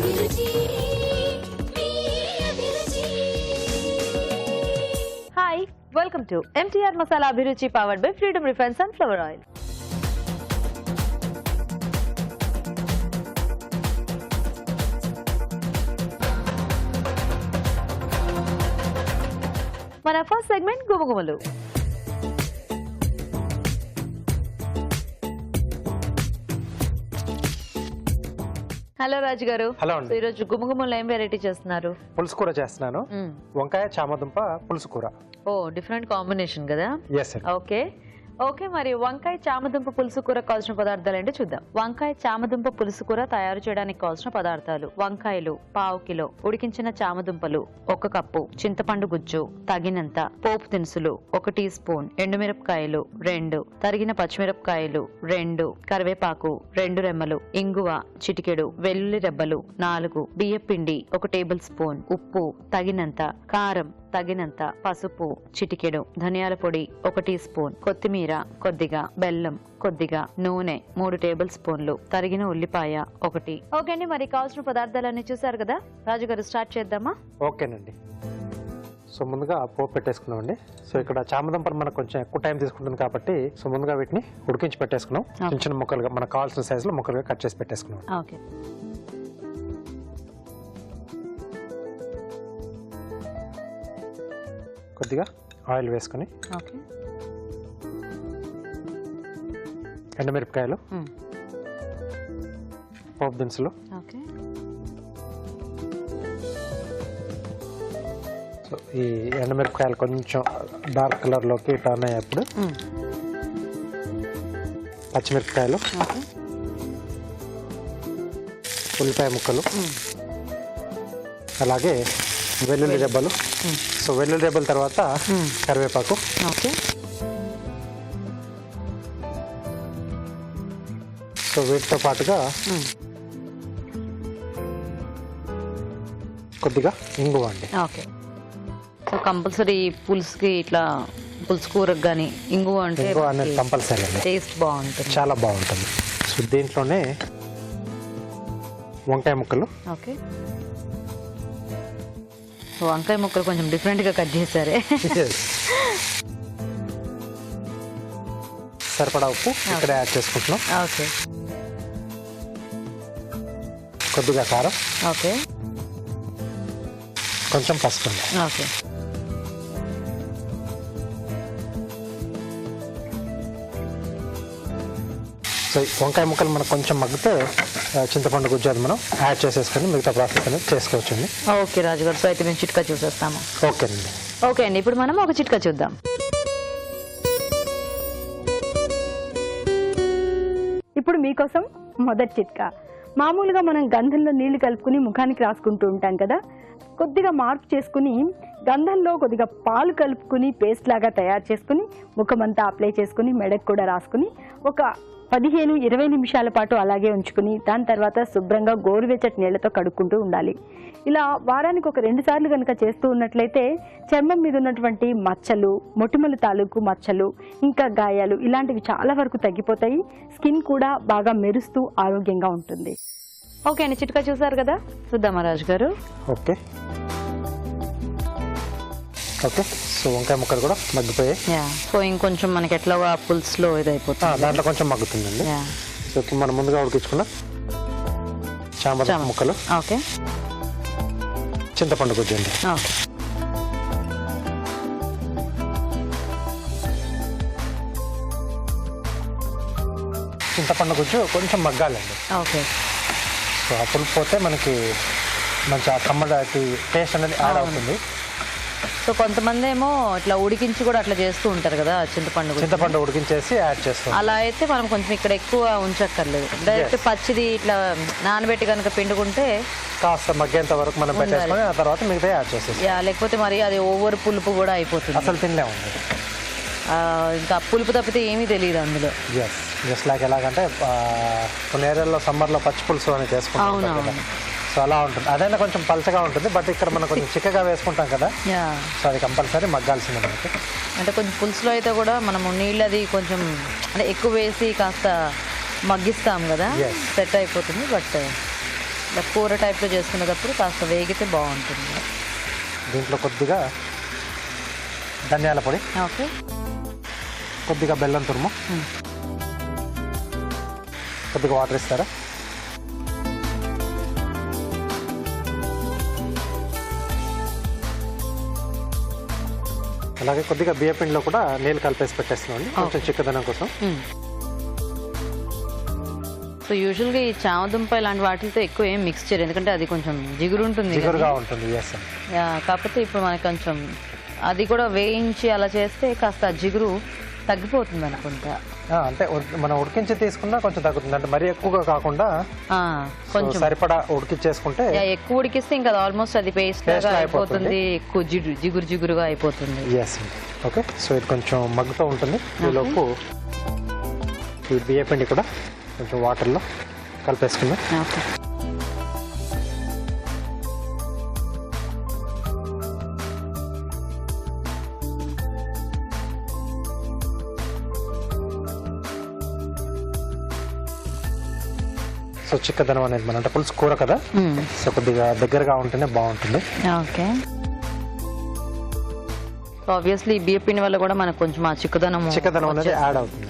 Hi, welcome to MTR Masala Abhiruchi powered by Freedom Refined Sunflower Oil. మన first segment గుమగుమలు. Hello రాజు గారు. Hello అండి. ఈ రోజు గుమగుమలు ఏం వెరైటీ చేస్తున్నారు? పులుసు కూర చేస్తున్నాను. వంకాయ చామదుంప పులుసు కూర. ఓ, డిఫరెంట్ కాంబినేషన్ కదా. ఎస్. ఓకే ఓకే మరి వంకాయ చామదుంప పులుసు కూర కావాల్సిన పదార్థాలు ఏంటో చూద్దాం. వంకాయ చామదుంప పులుసు కూర తయారు చేయడానికి కావాల్సిన పదార్థాలు: వంకాయలు పావు కిలో, ఉడికించిన చామదుంపలు 1 కప్పు, చింతపండు గుజ్జు తగినంత, పోపు దినుసులు 1 టీ స్పూన్, ఎండుమిరపకాయలు 2, తరిగిన పచ్చిమిరపకాయలు 2, కరివేపాకు 2 రెమ్మలు, ఇంగువ చిటికెడు, వెల్లుల్లి రెబ్బలు 4, బియ్యపిండి 1 టేబుల్ స్పూన్, ఉప్పు తగినంత, కారం తగినంత, పసుపు చిటికెడు, ధనియాల పొడి 1 టీ స్పూన్, కొత్తిమీర కొద్దిగా, బెల్లం కొద్దిగా, నూనె 3 టేబుల్ స్పూన్లు, తరిగిన ఉల్లిపాయ 1. ఓకే అండి, మరి కావాల్సిన పదార్థాలన్నీ చూసారు కదా. రాజు గారు స్టార్ట్ చేద్దామా? ఓకేనండి. సో ముందుగా పోపు పెట్టేసుకున్నామండి. సో ఇక్కడ చామదుంపలు మనకు కొంచెం ఎక్కువ టైం తీసుకుంటుంది కాబట్టి సో ముందుగా వీటిని ఉడికించి పెట్టేసుకున్నాం. చిన్న చిన్న ముక్కలుగా మనకు కావాల్సిన సైజులో ముక్కలుగా కట్ చేసి పెట్టేసుకున్నాం. ఓకే. కొద్దిగా ఆయిల్ వేసుకుని, ఎండుమిరపకాయలు, పోపు దినుసులు, సో ఈ ఎండుమిరపకాయలు కొంచెం డార్క్ కలర్లోకి టర్న్ అయ్యేప్పుడు పచ్చిమిరపకాయలు, ఉల్లిపాయ ముక్కలు, అలాగే వెల్లుల్లి రెబ్బలు. సో వెల్లుల్లి రెబ్బల తర్వాత కరివేపాకు, సో వీటితో పాటుగా కొద్దిగా ఇంగువ అండి. ఓకే. సో కంపల్సరీ పులుసుకి ఇట్లా పులుసు కూరకు కానీ ఇంగువ అంటే ఇంగువ అనేది కంపల్సరీ అండి. టేస్ట్ బాగుంటుంది, చాలా బాగుంటుంది. సో దీంట్లోనే వంకాయ ముక్కలు. ఓకే. వంకాయ ముక్కలు కొంచెం డిఫరెంట్గా కట్ చేశారే. సరిపడా ఉప్పు ఇక్కడ యాడ్ చేసుకుంటున్నాం. ఓకే. కొద్దిగా కారం. ఓకే. కొంచెం పసుపు. ఓకే. సో వంకాయ ముక్కలు మనకు కొంచెం మగ్గితే చింతపండు గుజ్జు అది మనం యాడ్ చేసేసుకొని మిగతా ప్రాసెస్ అనేది చేసుకోవచ్చండి. ఓకే రాజు గారు. సో అయితే మేము చిట్కా చూసేస్తాము. ఓకేనండి. ఓకే అండి, ఇప్పుడు మనం ఒక చిట్కా చూద్దాం. ఇప్పుడు మీకోసం మొదటి చిట్కా. మామూలుగా మనం గంధంలో నీళ్లు కలుపుకుని ముఖానికి రాసుకుంటూ ఉంటాం కదా. కొద్దిగా మార్పు చేసుకుని గంధంలో కొద్దిగా పాలు కలుపుకుని పేస్ట్ లాగా తయారు చేసుకుని ముఖమంతా అప్లై చేసుకుని మెడకు కూడా రాసుకుని ఒక 15-20 నిమిషాల పాటు అలాగే ఉంచుకుని దాని తర్వాత శుభ్రంగా గోరువెచ్చటి నీళ్లతో కడుక్కుంటూ ఉండాలి. ఇలా వారానికి ఒక 2 సార్లు కనుక చేస్తూ ఉన్నట్లయితే చర్మం మీద ఉన్నటువంటి మచ్చలు, మొటిమలు తాలూకు మచ్చలు, ఇంకా గాయాలు ఇలాంటివి చాలా వరకు తగ్గిపోతాయి. స్కిన్ కూడా బాగా మెరుస్తూ ఆరోగ్యంగా ఉంటుంది. ఓకే అండి, చిట్కా చూసారు కదా. చూద్దామా రాజు గారు? Okay okay. సో వంకాయ ముక్కలు కూడా మగ్గిపోయాయి. సో ఇంకొంచెం మనకి ఎట్లా పులుసులో ఇదైపోతుంది, దాంట్లో కొంచెం మగ్గుతుందండి. సో ఇప్పుడు మనం ముందుగా ఉడికించుకున్న చామదుంప ముక్కలు. ఓకే. చింతపండు గుజ్జు అండి. ఓకే. చింతపండు గుజ్జు కొంచెం మగ్గాలండి. ఓకే. సో ఆ పులుపు పోతే మనకి మంచి ఆ కమ్మటి టేస్ట్ అనేది యాడ్ అవుతుంది. సో కొంతమంది ఏమో ఇట్లా ఉడికించి కూడా అట్లా చేస్తూ ఉంటారు కదా, చింతపండు ఉడికించేసి యాడ్ చేస్తాం. అలా అయితే మనం కొంచెం ఇక్కడ ఎక్కువ ఉంచక్కర్లేదు. డైరెక్ట్ పచ్చిది ఇట్లా నానబెట్టి కనుక పిండుకుంటే కాస్త మగ్గేంత వరకు మనం పెట్టేసుకొని ఆ తర్వాత మిగతా యాడ్ చేసేసి. లేకపోతే మరి అది ఓవర్ పులుపు కూడా అయిపోతుంది, అసలు తినలేము. ఇంకా పులుపు తప్పితే ఏమీ తెలియదు అందులో. జస్ట్ లైక్ ఎలాగంటే కొన్ని ఏరియాల్లో సమ్మర్లో పచ్చి పులుసు అని చేసుకుంటాం కదా, సో అలా ఉంటుంది. అదైనా కొంచెం పలచగా ఉంటుంది, బట్ ఇక్కడ మనం కొంచెం చిక్కగా వేసుకుంటాం కదా, సో అది కంపల్సరీ మగ్గాల్సిందే మనకి. అంటే కొంచెం పులుసులో అయితే కూడా మనము నీళ్ళు అది కొంచెం అంటే ఎక్కువ వేసి కాస్త మగ్గిస్తాం కదా, సెట్ అయిపోతుంది. బట్ ఇలా కూర టైప్లో చేసుకునేటప్పుడు కాస్త వేగితే బాగుంటుంది. దీంట్లో కొద్దిగా ధనియాల పొడి, ఓకే, కొద్దిగా బెల్లం తురుము, కొద్దిగా వాటర్ ఇస్తారా? అలాగే కొద్దిగా బియ్య పిండిలో కూడా నీళ్ళు కలిపేసి పెట్టేస్తున్నాం కొంచెం చిక్కదనం కోసం. సో యూజువల్గా ఈ చామదుంప ఇలాంటి వాటితో ఎక్కువ ఏం మిక్స్ చేయరు, ఎందుకంటే అది కొంచెం జిగురు ఉంటుంది, జిగురుగా ఉంటుంది. కాకపోతే ఇప్పుడు మనకి కొంచెం అది కూడా వేయించి అలా చేస్తే కాస్త జిగురు తగ్గిపోతుంది అనుకుంటా. అంటే మనం ఉడికించి తీసుకున్నా కొంచెం తగ్గుతుంది, అంటే మరీ ఎక్కువగా కాకుండా కొంచెం సరిపడా ఉడికించేసుకుంటే. ఎక్కువ ఉడికిస్తే ఇంకా ఆల్మోస్ట్ అది పేస్ట్ అయిపోతుంది, ఎక్కువ జిగురు జిగురుగా అయిపోతుంది. ఓకే, సో ఇది కొంచెం మగ్గుతూ ఉంటుంది. ఈలోపు ఈ బియ్య పిండి కూడా కొంచెం వాటర్లో కలిపేసుకుందాం. సో చిక్కదనం అనేది మన అంటే పులుసు కూర కదా, సో కొద్దిగా దగ్గరగా ఉంటేనే బాగుంటుంది. ఓకే, ఆబ్వియస్లీ బియ్య పిండి వల్ల కూడా మనకు కొంచెం ఆ చిక్కదనం అనేది యాడ్ అవుతుంది.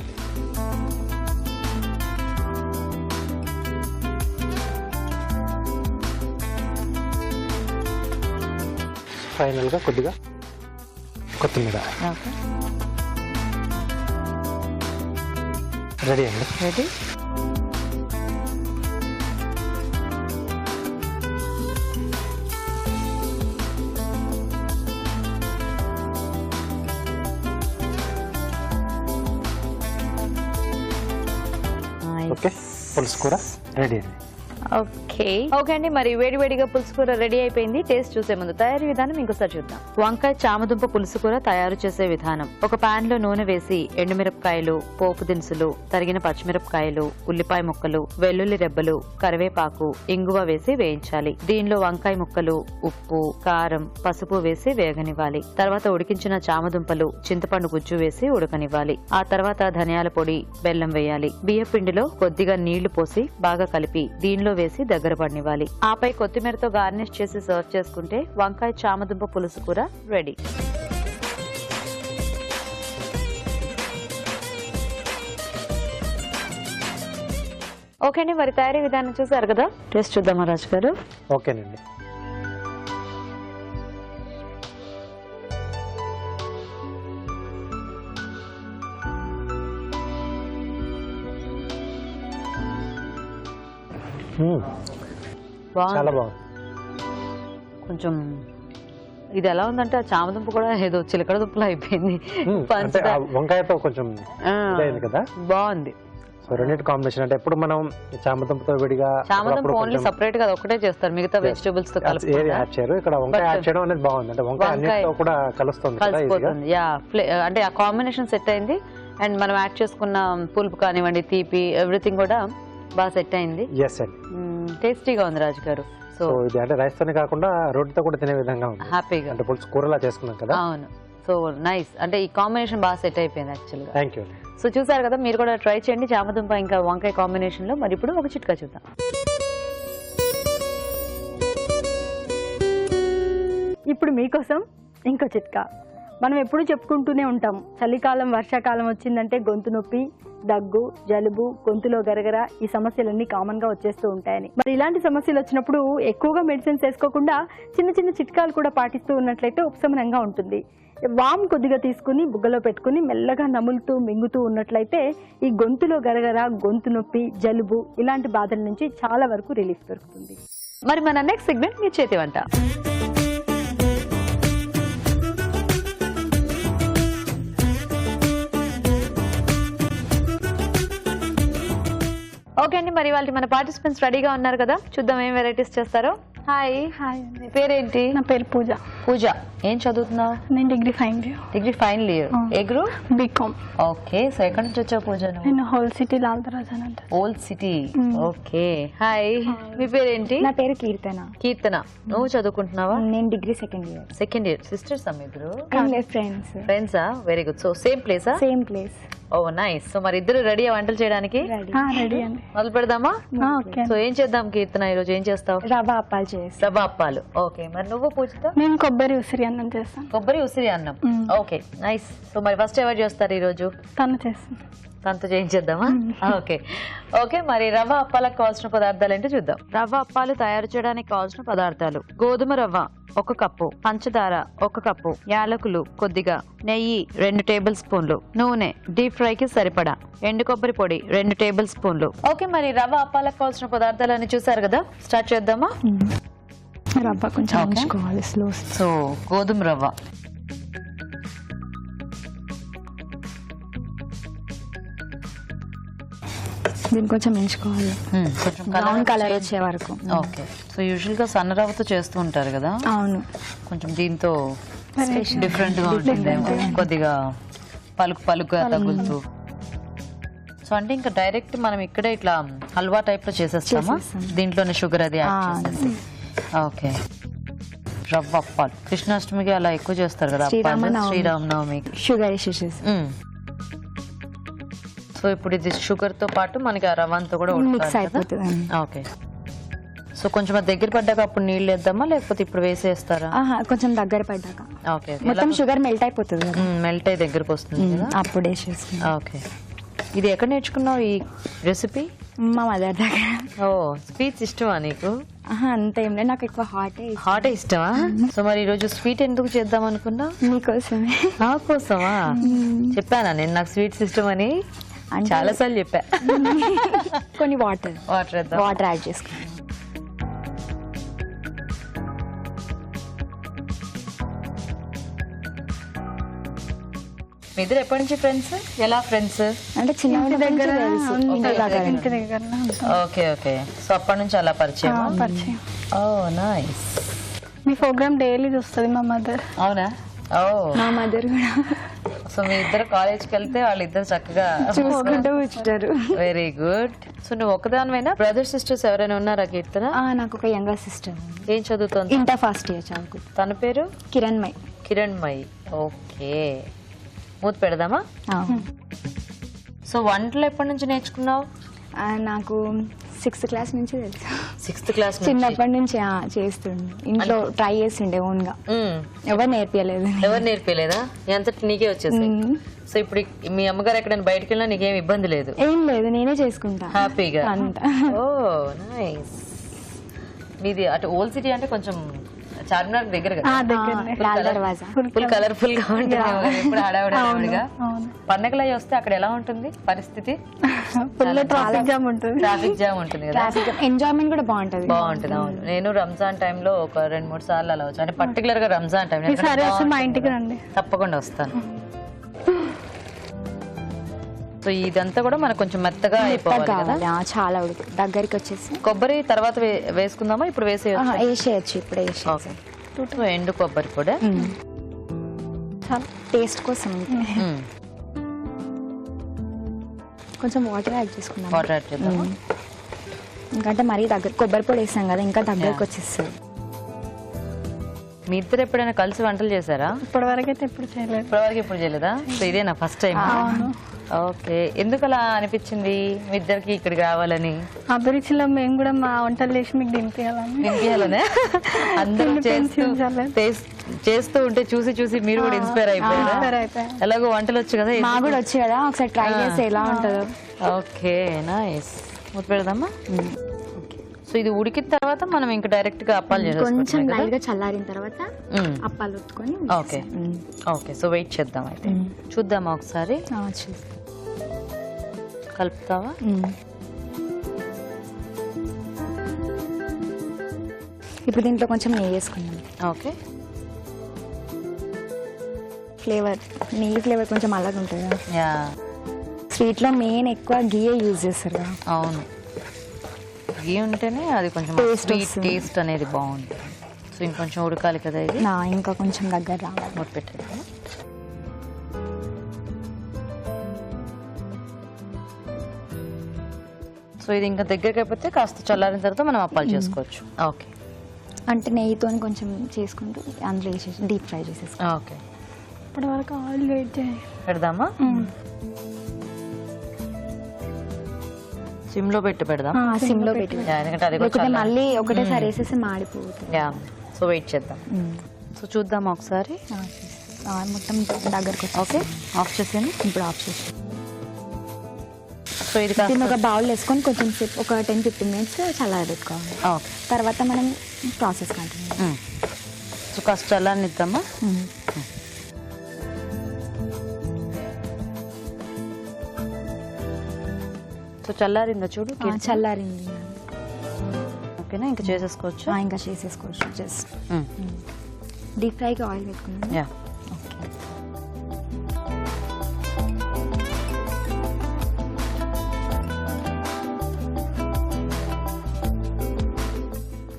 ఫైనల్గా కొద్దిగా కొత్తిమీర. రెడీ అండి. రెడీ. ఓకే, పులుసు కూర రెడీ అండి. ఓకే అండి, మరి వేడివేడిగా పులుసు కూర రెడీ అయిపోయింది. టేస్ట్ చూసే ముందు తయారీ విధానం ఇంకోసారి చూద్దాం. వంకాయ చామదుంప పులుసు కూర తయారు చేసే విధానం: ఒక పాన్ లో నూనె వేసి ఎండుమిరపకాయలు, పోపు దినుసులు, తరిగిన పచ్చిమిరపకాయలు, ఉల్లిపాయ ముక్కలు, వెల్లుల్లి రెబ్బలు, కరివేపాకు, ఇంగువ వేసి వేయించాలి. దీనిలో వంకాయ ముక్కలు, ఉప్పు, కారం, పసుపు వేసి వేగనివ్వాలి. తర్వాత ఉడికించిన చామదుంపలు, చింతపండు గుజ్జు వేసి ఉడకనివ్వాలి. ఆ తర్వాత ధనియాల పొడి, బెల్లం వేయాలి. బియ్య పిండిలో కొద్దిగా నీళ్లు పోసి బాగా కలిపి దీనిలో వేసి దగ్గర పడనివ్వాలి. ఆపై కొత్తిమీరతో గార్నిష్ చేసి సర్వ్ చేసుకుంటే వంకాయ చామదుంప పులుసు కూర రెడీ. ఓకే అండి, మరి తయారీ విధానం చూసారు కదా, టేస్ట్ చూద్దామా రాజు గారు? ఓకేనండి. చాలా బాగుంది. కొంచెం ఇది ఎలా ఉందంటే ఆ చామదుంప కూడా ఏదో చిలకడ దుంపలు అయిపోయింది, వంకాయతో కొంచెం కదా, బాగుంది. సో రెండింటి కాంబినేషన్ అంటే ఎప్పుడు మనం చామదుంపతో విడిగా చామదుంప ఓన్లీ సెపరేట్ గా ఒకటే చేస్తారు, మిగతా వెజిటబుల్స్ తో కలిపి యాడ్ చేయరు. ఇక్కడ వంకాయ యాడ్ చేయడం అనేది బాగుంది, అంటే వంకాయ అన్నిటితో కూడా కలిసిపోతుంది. యా, అంటే ఆ కాంబినేషన్ సెట్ అయింది. అండ్ మనం యాడ్ చేసుకున్న పులుపు కానివ్వండి, తీపి, ఎవ్రీథింగ్ కూడా బాగా సెట్ అయింది. టేస్టీగా ఉంది రాజు గారు. సో ఇది అంటే రైస్ తోనే కాకుండా రోటితో కూడా తినే విధంగా ఉంది, హ్యాపీగా. అంటే పులుసు కూరలా చేసుకున్నాం కదా. అవును, సో నైస్. అంటే ఈ కాంబినేషన్ బాగా సెట్ అయిపోయింది యాక్చువల్గా. Thank you. సో చూసారు కదా, మీరు కూడా ట్రై చేయండి చామదుంప ఇంకా వంకాయ కాంబినేషన్ లో. మరి ఇప్పుడు ఒక చిట్కా చూద్దాం. ఇప్పుడు మీకోసం ఇంకో చిట్కా. మనం ఎప్పుడు చెప్పుకుంటూనే ఉంటాం, చలికాలం వర్షాకాలం వచ్చిందంటే గొంతు నొప్పి, దగ్గు, జలుబు, గొంతులో గరగర, ఈ సమస్యలన్నీ కామన్ గా వచ్చేస్తూ ఉంటాయని. మరి ఇలాంటి సమస్యలు వచ్చినప్పుడు ఎక్కువగా మెడిసిన్స్ వేసుకోకుండా చిన్న చిన్న చిట్కాలు కూడా పాటిస్తూ ఉన్నట్లయితే ఉపశమనంగా ఉంటుంది. వామ్ కొద్దిగా తీసుకుని బుగ్గలో పెట్టుకుని మెల్లగా నములుతూ మింగుతూ ఉన్నట్లయితే ఈ గొంతులో గరగర, గొంతు నొప్పి, జలుబు ఇలాంటి బాధల నుంచి చాలా వరకు రిలీఫ్ దొరుకుతుంది. మరి మన నెక్స్ట్ సెగ్మెంట్ మీ చేతి వంట. ఓకే అండి, మరి వాళ్ళకి మన పార్టిసిపెంట్స్ రెడీగా ఉన్నారు కదా, చూద్దాం ఏం వెరైటీస్ చేస్తారో. హాయ్. హాయ్, పేరేంటి? నా పేరు పూజ. పూజ, ఏం చదువుతున్నావు? నేను degree final year. Degree final year. ఏ గ్రూప్? బీకామ్. ఓకే, సో ఎక్కడి నుంచి వచ్చావు పూజ? నేను హోల్ సిటీ లాల్దరాజ్ అని అంటారు. Old city. Okay, hi. మీ పేరేంటి? నా పేరు కీర్తన. కీర్తన, నువ్వు చదువుకుంటున్నావా? నేను degree second year. Second year. Sisters అమ్మ ఇద్దరు? ఫ్రెండ్స్. ఫ్రెండ్సా? Very good. సో సేమ్ ప్లేసా? Same place. Oh nice. So మరి ఇద్దరు రెడీ వంటలు చేయడానికి? రెడీ అండి. మొదలు పెడదామా? ఓకే. సో ఏం చేద్దాం కీర్తన, ఈ రోజు ఏం చేస్తావు? రవ్వ అప్పాలు చేసి. రవ్వ అప్పాలు. ఓకే, మరి నువ్వు పూజిత? నేను కొబ్బరి ఉసిరి అన్నం చేస్తాను. కొబ్బరి ఉసిరి అన్నం. Okay nice. సో మరి ఫస్ట్ ఎవరు చేస్తారు ఈ రోజు? తను చేస్తాను. తనతో చేయించేద్దామా? Okay okay. మరి రవ్వ అప్పాలకు కావాల్సిన పదార్థాలు ఏంటో చూద్దాం. రవ్వ అప్పాలు తయారు చేయడానికి కావాల్సిన పదార్థాలు: గోధుమ రవ్వ 1 కప్పు, పంచదార 1 కప్పు, యాలకులు కొద్దిగా, నెయ్యి 2 టేబుల్ స్పూన్లు, నూనె డీప్ ఫ్రై కి సరిపడా, ఎండు కొబ్బరి పొడి 2 టేబుల్ స్పూన్లు. ఓకే, మరి రవ్వ అప్పాలకు కావాల్సిన పదార్థాలు అన్ని చూసారు కదా, స్టార్ట్ చేద్దామా? రవ్వ కొంచెం ఉంచుకోవాలి స్లో. సో గోధుమ రవ్వ దీన్ని కొంచెం ఎంచుకోవాలి, కొంచెం బ్రౌన్ కలర్ వచ్చే వరకు. ఓకే. సో యూజువల్ గా సన్న రవ్వతో చేస్తూ ఉంటారు కదా, అవును. కొంచెం దీంతో డిఫరెంట్ గా ఉంటుంది, కొద్దిగా పలుకుగా తగులుతూ. సో అంటే ఇంకా డైరెక్ట్ మనం ఇక్కడే ఇట్లా హల్వా టైప్ లో చేసేస్తామా? దీంట్లోనే షుగర్ అది యాడ్ చేసేసి. ఓకే. రవ్వ అప్పాలు కృష్ణాష్టమికి అలా ఎక్కువ చేస్తారు కదా అప్పాలు, శ్రీరామనవమికి షుగర్ వేసేసి. సో ఇప్పుడు ఇది షుగర్ తో పాటు మనకి ఆ రవ్వ అంతా కూడా మిక్స్ అయిపోతుంది. ఓకే. సో కొంచెం అది దగ్గర పడ్డాక అప్పుడు నీళ్ళు వేద్దామా, లేకపోతే ఇప్పుడు వేసేస్తారా? కొంచెం దగ్గర పడ్డాక. ఓకే. మొత్తం షుగర్ మెల్ట్ అయిపోతుంది కదా, మెల్ట్ అయ్యి దగ్గరకు వస్తుంది కదా, అప్పుడు వేసేసి. ఓకే. ఇది ఎక్కడ నేర్చుకున్నావు ఈ రెసిపీ? మా మదర్ దగ్గర. ఓ, స్వీట్స్ ఇష్టమా నీకు? అంత ఏం లేదు, నాకు ఎక్కువ హాట్ ఇష్టమా? సో మరి ఈ రోజు స్వీట్ ఎందుకు చేద్దాం అనుకున్నా? మీకోసమే. నా కోసమా? చెప్పానా నేను నాకు స్వీట్స్ ఇష్టం అని? చాలా సార్లు చెప్పా. కొన్ని వాటర్ యాడ్ చేసుకున్నాను. మీ ఇద్దరు ఎప్పటి నుంచి ఫ్రెండ్స్? ఎలా ఫ్రెండ్స్ అంటే చిన్న దగ్గర. Okay okay. సో అప్పటి నుంచి అలా పరిచయం. ఓ నైస్. మీ ప్రోగ్రామ్ డైలీ చూస్తుంది మా మదర్. అవునా? ఓ, మా మదర్ కూడా. సో మీ ఇద్దరు కాలేజ్కి వెళ్తే వాళ్ళిద్దరు చక్కగా చూసుకుంటూ కూర్చుంటారు. Very good. సో నువ్వు ఒకదానివైనా బ్రదర్ సిస్టర్స్ ఎవరైనా ఉన్నారా కీర్తన? నాకు ఒక యంగర్ సిస్టర్. ఏం చదువుతుంది? ఇంటర్ ఫస్ట్ ఇయర్ చదువుకుంటుంది. తన పేరు? కిరణ్మయి. కిరణ్మయి. ఓకే. మూత పెడదామా? సో వంటలు ఎప్పటి నుంచి నేర్చుకున్నావు? నాకు 6th క్లాస్ నుంచి తెలుసు. 6th క్లాస్ చిన్నప్పటి నుంచి చేస్తుండే, ఇంట్లో ట్రై చేస్తుండే ఓన్ గా. ఎవరు నేర్పియలేదు. ఎవరు నేర్పియలేదా? ఎంతటి నీకే వచ్చేసి. సో ఇప్పుడు మీ అమ్మగారు ఎక్కడైనా బయటకు వెళ్ళినా నీకేం ఇబ్బంది లేదు? ఏం లేదు, నేనే చేసుకుంటా హ్యాపీగా. అంతా. ఓ నైస్. మీది అటు ఓల్డ్ సిటీ అంటే కొంచెం చార్మినార్ దగ్గర కదా, ఫుల్ కలర్ఫుల్ గా ఉంటుంది, ఎప్పుడు హడావుడిగా. పండగలు అవి వస్తే అక్కడ ఎలా ఉంటుంది పరిస్థితి? ట్రాఫిక్ జామ్ ఉంటుంది. ట్రాఫిక్ జామ్ ఉంటుంది కదా, ఎంజాయ్మెంట్ కూడా బాగుంటుంది. అవును. నేను రంజాన్ టైంలో ఒక 2-3 సార్లు అలా వచ్చాను, అంటే పర్టికులర్ గా రంజాన్ టైం. మా ఇంటికి రండి, తప్పకుండా వస్తాను. సో ఇదంతా కూడా మనకు కొంచెం మెత్తగా అయిపోవాలి కదా, చాలా దగ్గరికి వచ్చేసి. కొబ్బరి తర్వాత వేసుకుందామా? ఇప్పుడు వేసేయచ్చు. ఇప్పుడు వేసేయచ్చు. ఎండు కొబ్బరి పొడి టేస్ట్ కోసం కొంచెం వాటర్ యాడ్ చేసుకుందాం. వాటర్ యాడ్ చేద్దామా? ఎందుకంటే మరీ దగ్గర కొబ్బరి పొడి వేసాం కదా, ఇంకా దగ్గరకు వచ్చేస్తుంది. మీ ఇద్దరు ఎప్పుడైనా కలిసి వంటలు చేశారా? ఇప్పటివరకు అయితే ఎప్పుడు చేయలేదా? సో ఇదే నా ఫస్ట్ టైం. ఓకే. ఎందుకు అలా అనిపించింది మీ ఇద్దరికి ఇక్కడికి రావాలని? అభిరుచిలో మేము కూడా మా వంటలు చేసి మీకు దింపియాలనే. అందరూ చేస్తూ ఉంటే చూసి మీరు కూడా ఇన్స్పైర్ అయిపోయారు. ఎలాగో వంటలు వచ్చు కదా, మా కూడా వచ్చు కదా, ఒకసారి ట్రై చేస్తే ఎలా ఉంటుందో. Okay nice. మూత పెడదామా? సో ఇది ఉడికిన తర్వాత మనం ఇంకా డైరెక్ట్ గా అప్పాలు కొంచెం లైట్ గా చల్లారిన తర్వాత అప్పాలు ఒత్తుకొని. Okay okay. సో వెయిట్ చేద్దాం అయితే. చూద్దామా ఒకసారి? కలుపుతావా? ఇప్పుడు దీంట్లో కొంచెం నెయ్యి వేసుకుందాం. ఓకే. ఫ్లేవర్, నెయ్యి ఫ్లేవర్ కొంచెం అలాగే ఉంటుంది కదా. యా. స్వీట్ లో మెయిన్ ఎక్కువ గీయే యూజ్ చేస్తారు కదా. అవును, గీ ఉంటేనే అది కొంచెం టేస్ట్ అనేది బాగుంటుంది. సో ఇంకొంచెం ఉడకాలి కదా ఇది, ఇంకా కొంచెం దగ్గర రావాలి. మూత పెట్టేద్దాం. సో ఇది ఇంకా దగ్గరికి అయిపోతే కాస్త చల్లారిన తర్వాత మనం అప్పాలు చేసుకోవచ్చు. ఓకే. అంటే నెయ్యితో కొంచెం చేసుకుంటూ అందులో వేసేసి డీప్ ఫ్రై చేసేసి. ఓకే. ఇప్పటి వరకు ఆయిల్ వెయిట్ పెడదామా? సిమ్ లో పెట్టి పెడదాం. సిమ్ లో పెట్టి ఎందుకంటే అది లేకపోతే మళ్ళీ ఒకటేసారి వేసేసి మాడిపోతుంది. సో వెయిట్ చేద్దాం. సో చూద్దాం ఒకసారి. మొత్తం దగ్గరకు. ఓకే, ఆఫ్ చేసేయండి. ఇప్పుడు ఆఫ్ చేసి సో ఇది దీన్ని ఒక బౌల్ వేసుకొని కొంచెం సేపు ఒక 10-15 minutes చల్లారబెట్టుకోవాలి. ఓకే, తర్వాత మనం ప్రాసెస్ కంటిన్యూ. సో కాస్త చల్లారనిద్దామా. సో చల్లారిందా చూడు. చల్లారింది. ఓకేనా, ఇంకా చేసేసుకోవచ్చు. ఇంకా చేసేసుకోవచ్చు. జస్ట్ డీప్ ఫ్రైకి ఆయిల్ పెట్టుకున్నాం. Yeah, okay.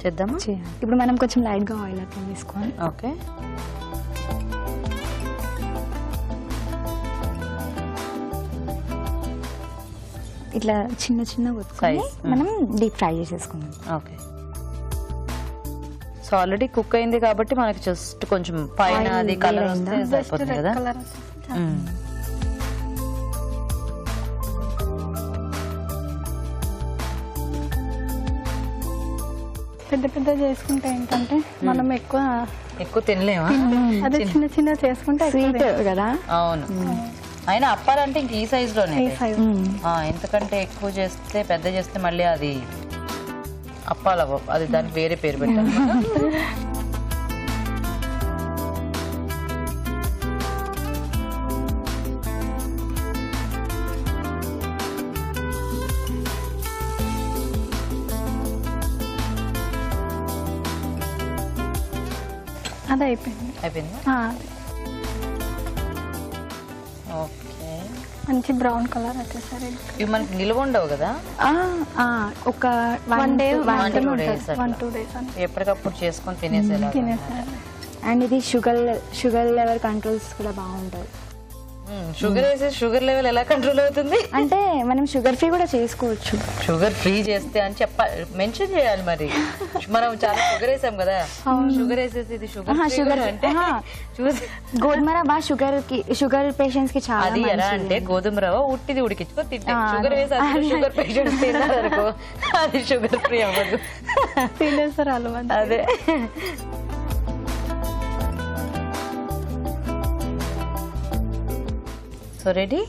చేద్దామా. ఇప్పుడు మనం కొంచెం లైట్గా ఆయిల్ అట్లా వేసుకోవాలి. ఓకే, ఇట్లా చిన్న చిన్న కొట్టుకొని మనం డీప్ ఫ్రై చేసేసుకున్నాం. ఓకే. సో ఆల్రెడీ కుక్ అయింది కాబట్టి మనకి జస్ట్ కొంచెం పైన అది కలర్ వస్తే సరిపోతుంది కదా. పెద్ద పెద్ద చేసుకుంటే ఏంటంటే మనం ఎక్కువ తినలేమా. అదే చిన్న చిన్న చేసుకుంటే స్వీట్ కదా. అవును, అయినా అప్పాలంటే ఇంక ఈ సైజ్ లోనే. ఎందుకంటే ఎక్కువ చేస్తే పెద్ద చేస్తే మళ్ళీ అది అప్పాలవ్వ, అది దానికి వేరే పేరు పెట్టాలి. అది అయిపోయిందా. ఓకే, మంచి బ్రౌన్ కలర్ వచ్చేసరి ఇవి మనకి నిల్వ ఉండవు కదా. ఒక 1-2 days ఎప్పటికప్పుడు చేసుకొని తినేసేలా. అండ్ ఇది షుగర్ లెవెల్ కంట్రోల్స్ కూడా బాగుంటుంది. షుగర్ వేసే షుగర్ లెవెల్ ఎలా కంట్రోల్ అవుతుంది అంటే మనం షుగర్ ఫ్రీ కూడా చేసుకోవచ్చు. షుగర్ ఫ్రీ చేస్తే అని మెన్షన్ చేయాలి. మరి మనం చాలా షుగర్ వేసాం కదా, షుగర్ వేసేసి ఇది షుగర్ అంటే గోధుమ రవ్వ షుగర్ పేషెంట్స్ కి చాలా అది ఎలా అంటే గోధుమ రవ్వ ఉట్టిది ఉడికించుకో తింటే, షుగర్ వేసి షుగర్ పేషెంట్స్ తిన్నారనుకో అది షుగర్ ఫ్రీ అవ్వదు. తినేసారు అదే. సో రెడీ,